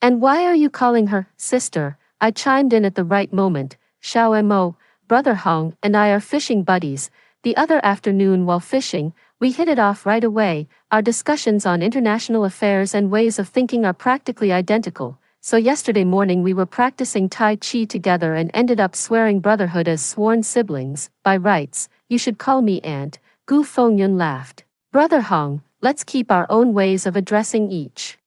And why are you calling her sister?" I chimed in at the right moment. "Xiao Mo, Brother Hong and I are fishing buddies. The other afternoon while fishing, we hit it off right away. Our discussions on international affairs and ways of thinking are practically identical. So yesterday morning we were practicing Tai Chi together and ended up swearing brotherhood as sworn siblings. By rights, you should call me aunt." Gu Fengyun laughed. "Brother Hong, let's keep our own ways of addressing each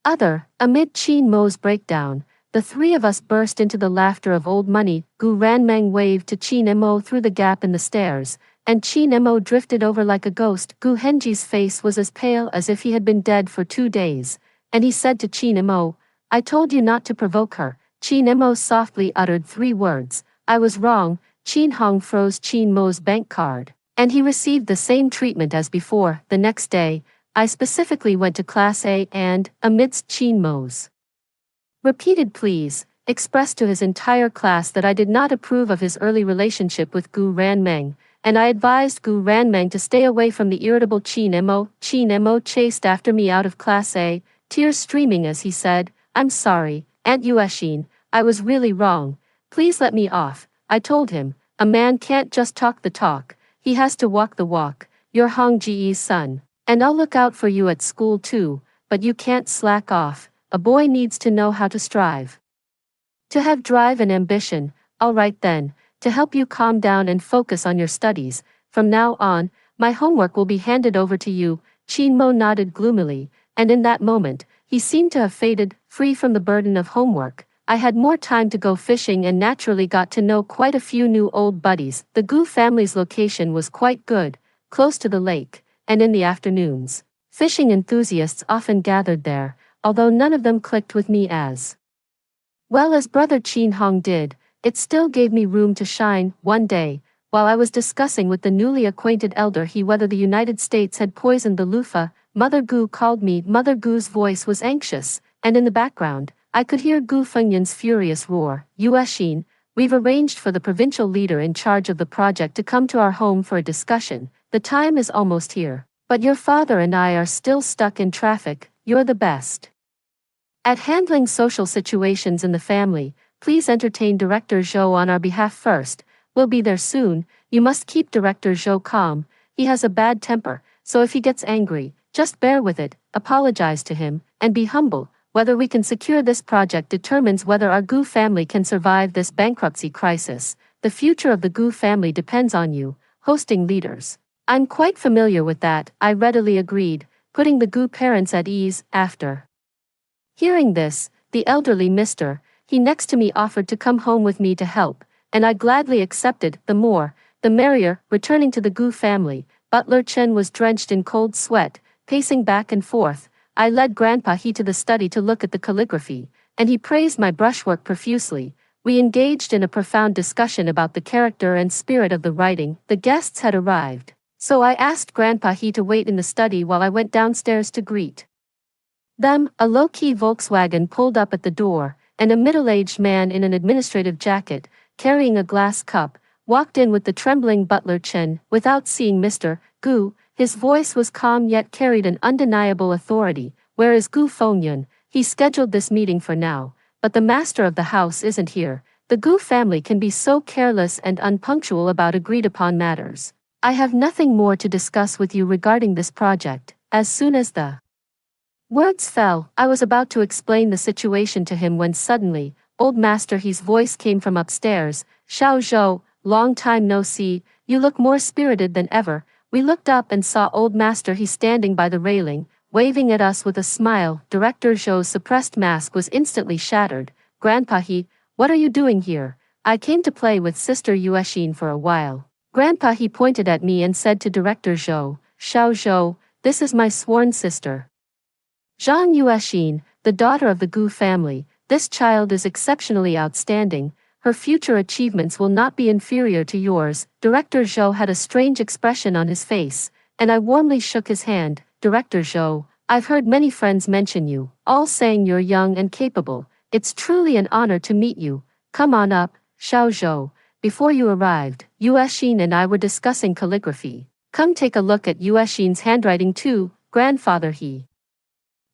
other." Amid Qin Mo's breakdown, the three of us burst into the laughter of old money. Gu Ranmeng waved to Qin Mo through the gap in the stairs, and Qin Mo drifted over like a ghost. Gu Henji's face was as pale as if he had been dead for 2 days, and he said to Qin Mo, "I told you not to provoke her." Qin Mo softly uttered 3 words. "I was wrong." Qin Hong froze Qin Mo's bank card, and he received the same treatment as before. The next day, I specifically went to Class A and, amidst Qin Mo's repeated pleas, expressed to his entire class that I did not approve of his early relationship with Gu Ranmeng, and I advised Gu Ranmeng to stay away from the irritable Qin Mo. Qin Mo chased after me out of Class A, tears streaming as he said, "I'm sorry, Aunt Yuexin, I was really wrong. Please let me off." I told him, "A man can't just talk the talk, he has to walk the walk. You're Hong Ji's son, and I'll look out for you at school too, but you can't slack off. A boy needs to know how to strive, to have drive and ambition." "All right then, to help you calm down and focus on your studies, from now on, my homework will be handed over to you." Chinmo nodded gloomily, and in that moment, he seemed to have faded, free from the burden of homework. I had more time to go fishing and naturally got to know quite a few new old buddies. The Gu family's location was quite good, close to the lake, and in the afternoons, fishing enthusiasts often gathered there, although none of them clicked with me as well as brother Chin Hong did. It still gave me room to shine. One day, while I was discussing with the newly acquainted elder he whether the United States had poisoned the loofah, Mother Gu called me. Mother Gu's voice was anxious, and in the background, I could hear Gu Fengyan's furious roar. Yueshin, we've arranged for the provincial leader in charge of the project to come to our home for a discussion. The time is almost here. But your father and I are still stuck in traffic. You're the best at handling social situations in the family. Please entertain Director Zhou on our behalf first. We'll be there soon. You must keep Director Zhou calm. He has a bad temper, so if he gets angry, just bear with it, apologize to him, and be humble. Whether we can secure this project determines whether our Gu family can survive this bankruptcy crisis. The future of the Gu family depends on you, hosting leaders. I'm quite familiar with that, I readily agreed, putting the Gu parents at ease. After hearing this, the elderly Mr. He next to me offered to come home with me to help, and I gladly accepted. The more, the merrier. Returning to the Gu family, Butler Chen was drenched in cold sweat, pacing back and forth. I led Grandpa He to the study to look at the calligraphy, and he praised my brushwork profusely. We engaged in a profound discussion about the character and spirit of the writing. The guests had arrived, so I asked Grandpa He to wait in the study while I went downstairs to greet them. A low-key Volkswagen pulled up at the door, and a middle-aged man in an administrative jacket, carrying a glass cup, walked in with the trembling Butler Chen. Without seeing Mr. Gu, his voice was calm yet carried an undeniable authority. Where is Gu Fengyan? He scheduled this meeting for now, but the master of the house isn't here. The Gu family can be so careless and unpunctual about agreed-upon matters. I have nothing more to discuss with you regarding this project. As soon as the words fell, I was about to explain the situation to him when suddenly, old Master He's voice came from upstairs. Xiao Zhou, long time no see, you look more spirited than ever. We looked up and saw old Master He standing by the railing, waving at us with a smile. Director Zhou's suppressed mask was instantly shattered. Grandpa He, what are you doing here? I came to play with Sister Yueshin for a while. Grandpa He pointed at me and said to Director Zhou, Xiao Zhou, this is my sworn sister, Zhang Yueshin, the daughter of the Gu family. This child is exceptionally outstanding. Her future achievements will not be inferior to yours. Director Zhou had a strange expression on his face, and I warmly shook his hand. Director Zhou, I've heard many friends mention you, all saying you're young and capable. It's truly an honor to meet you. Come on up, Xiao Zhou. Before you arrived, Yueshin and I were discussing calligraphy. Come take a look at Yueshin's handwriting too. Grandfather He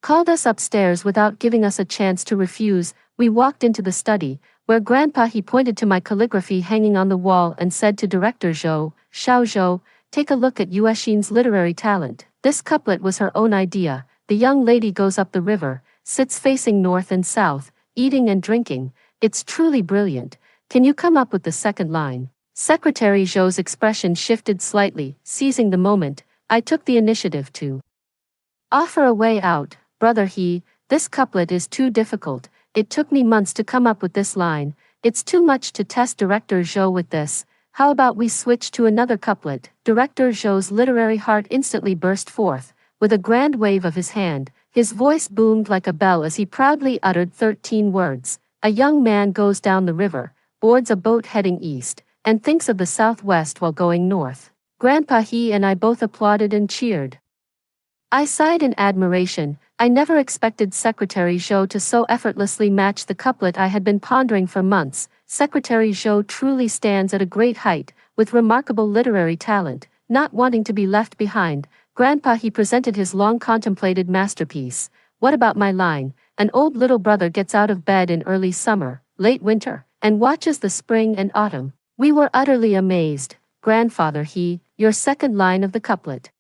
called us upstairs without giving us a chance to refuse. We walked into the study, where Grandpa He pointed to my calligraphy hanging on the wall and said to Director Zhou, Xiao Zhou, take a look at Yueshin's literary talent. This couplet was her own idea. The young lady goes up the river, sits facing north and south, eating and drinking. It's truly brilliant. Can you come up with the second line? Secretary Zhou's expression shifted slightly. Seizing the moment, I took the initiative to offer a way out. Brother He, this couplet is too difficult. It took me months to come up with this line. It's too much to test Director Zhou with this. How about we switch to another couplet? Director Zhou's literary heart instantly burst forth. With a grand wave of his hand, his voice boomed like a bell as he proudly uttered 13 words. A young man goes down the river, boards a boat heading east, and thinks of the southwest while going north. Grandpa He and I both applauded and cheered. I sighed in admiration. I never expected Secretary Zhou to so effortlessly match the couplet I had been pondering for months. Secretary Zhou truly stands at a great height, with remarkable literary talent. Not wanting to be left behind, Grandpa He presented his long-contemplated masterpiece. What about my line? An old little brother gets out of bed in early summer, late winter, and watches the spring and autumn. We were utterly amazed. Grandfather He, your second line of the couplet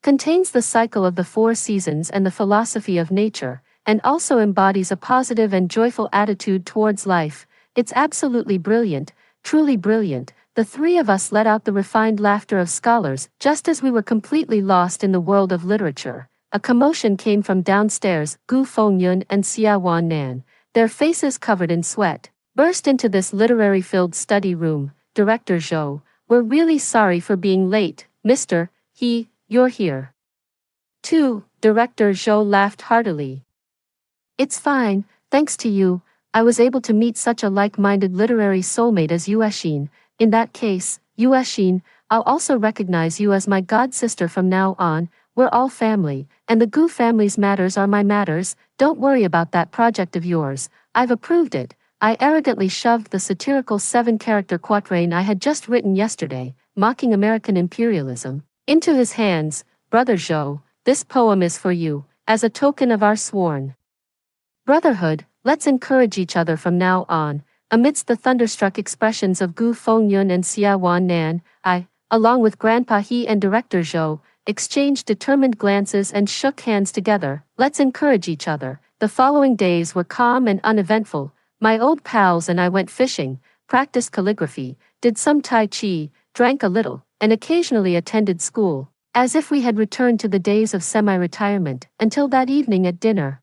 contains the cycle of the 4 seasons and the philosophy of nature, and also embodies a positive and joyful attitude towards life. It's absolutely brilliant, truly brilliant. The three of us let out the refined laughter of scholars just as we were completely lost in the world of literature. A commotion came from downstairs. Gu Fengyun and Xia Wannan, their faces covered in sweat, burst into this literary-filled study room. Director Zhou, we're really sorry for being late, Mr. He, you're here. 2. Director Zhou laughed heartily. It's fine, thanks to you, I was able to meet such a like-minded literary soulmate as Yuexin. In that case, Yuexin, I'll also recognize you as my god-sister from now on. We're all family, and the Gu family's matters are my matters. Don't worry about that project of yours, I've approved it. I arrogantly shoved the satirical 7-character quatrain I had just written yesterday, mocking American imperialism, into his hands. Brother Zhou, this poem is for you, as a token of our sworn brotherhood. Let's encourage each other from now on. Amidst the thunderstruck expressions of Gu Fengyun and Xia Wannan, I, along with Grandpa He and Director Zhou, exchanged determined glances and shook hands together. Let's encourage each other. The following days were calm and uneventful. My old pals and I went fishing, practiced calligraphy, did some Tai Chi, drank a little, and occasionally attended school, as if we had returned to the days of semi-retirement, until that evening at dinner.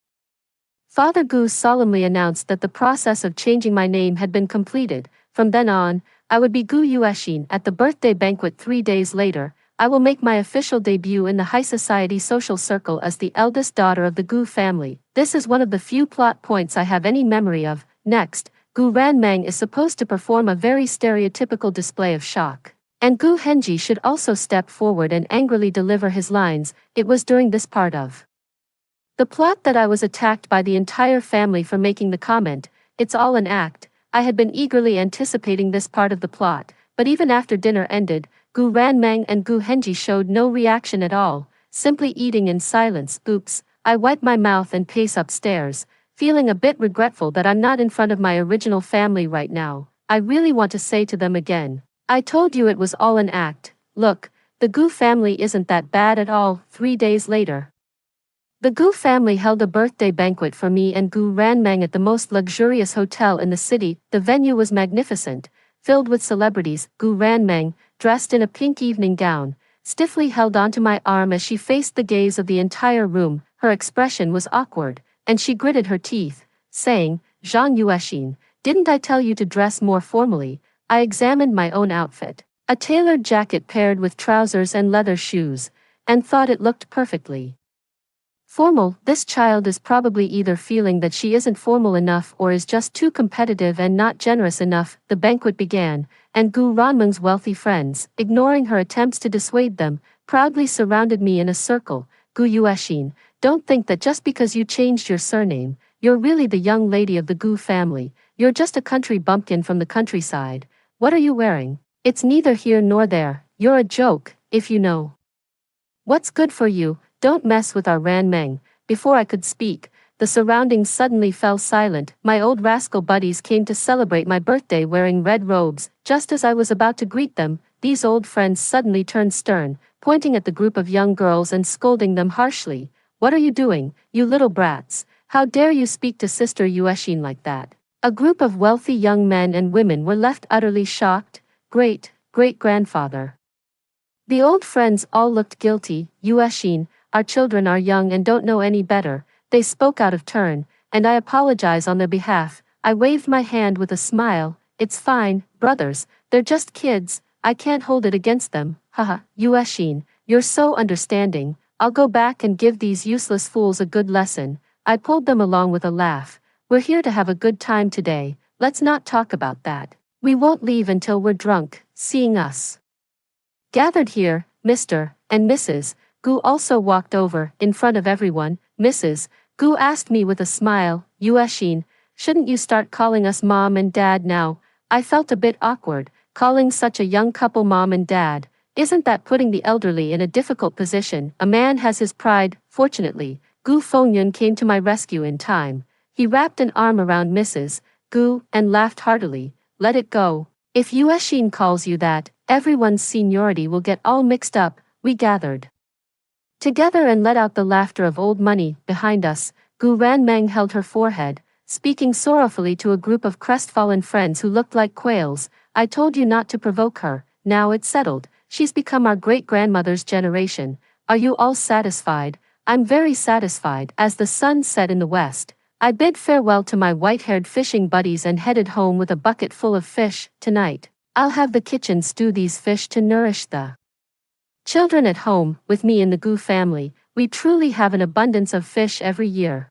Father Gu solemnly announced that the process of changing my name had been completed. From then on, I would be Gu Yuexin. At the birthday banquet 3 days later, I will make my official debut in the high society social circle as the eldest daughter of the Gu family. This is one of the few plot points I have any memory of. Next, Gu Ranmang is supposed to perform a very stereotypical display of shock, and Gu Henji should also step forward and angrily deliver his lines. It was during this part of the plot that I was attacked by the entire family for making the comment, "It's all an act." I had been eagerly anticipating this part of the plot, but even after dinner ended, Gu Ranmang and Gu Henji showed no reaction at all, simply eating in silence. Oops, I wipe my mouth and pace upstairs, feeling a bit regretful that I'm not in front of my original family right now. I really want to say to them again, I told you it was all an act. Look, the Gu family isn't that bad at all. 3 days later, the Gu family held a birthday banquet for me and Gu Ranmang at the most luxurious hotel in the city. The venue was magnificent, filled with celebrities. Gu Ranmang, dressed in a pink evening gown, stiffly held onto my arm as she faced the gaze of the entire room. Her expression was awkward, and she gritted her teeth, saying, "Zhang Yuexin, didn't I tell you to dress more formally?" I examined my own outfit, a tailored jacket paired with trousers and leather shoes, and thought it looked perfectly formal. This child is probably either feeling that she isn't formal enough or is just too competitive and not generous enough. The banquet began, and Gu Ranmeng's wealthy friends, ignoring her attempts to dissuade them, proudly surrounded me in a circle. Gu Yuexin, don't think that just because you changed your surname, you're really the young lady of the Gu family. You're just a country bumpkin from the countryside. What are you wearing? It's neither here nor there. You're a joke, if you know what's good for you. Don't mess with our Ranmeng. Before I could speak, the surroundings suddenly fell silent. My old rascal buddies came to celebrate my birthday wearing red robes. Just as I was about to greet them, these old friends suddenly turned stern, pointing at the group of young girls and scolding them harshly. What are you doing, you little brats? How dare you speak to Sister Yuexin like that? A group of wealthy young men and women were left utterly shocked. Great-grandfather. The old friends all looked guilty. Yuexin, our children are young and don't know any better. They spoke out of turn, and I apologize on their behalf. I waved my hand with a smile. It's fine, brothers, they're just kids. I can't hold it against them. Haha, Yuexin, you're so understanding. I'll go back and give these useless fools a good lesson. I pulled them along with a laugh. We're here to have a good time today. Let's not talk about that. We won't leave until we're drunk. Seeing us gathered here, Mr. and Mrs. Gu also walked over, in front of everyone. Mrs. Gu asked me with a smile, Yuexin, shouldn't you start calling us mom and dad now? I felt a bit awkward, calling such a young couple mom and dad. Isn't that putting the elderly in a difficult position? A man has his pride. Fortunately, Gu Fengyun came to my rescue in time. He wrapped an arm around Mrs. Gu and laughed heartily. Let it go. If Yuexin calls you that, everyone's seniority will get all mixed up. We gathered together and let out the laughter of old money. Behind us, Gu Ranmeng held her forehead, speaking sorrowfully to a group of crestfallen friends who looked like quails. I told you not to provoke her. Now it's settled. She's become our great-grandmother's generation. Are you all satisfied? I'm very satisfied. As the sun set in the west, I bid farewell to my white-haired fishing buddies and headed home with a bucket full of fish. Tonight, I'll have the kitchen stew these fish to nourish the children at home. With me in the Goo family, we truly have an abundance of fish every year.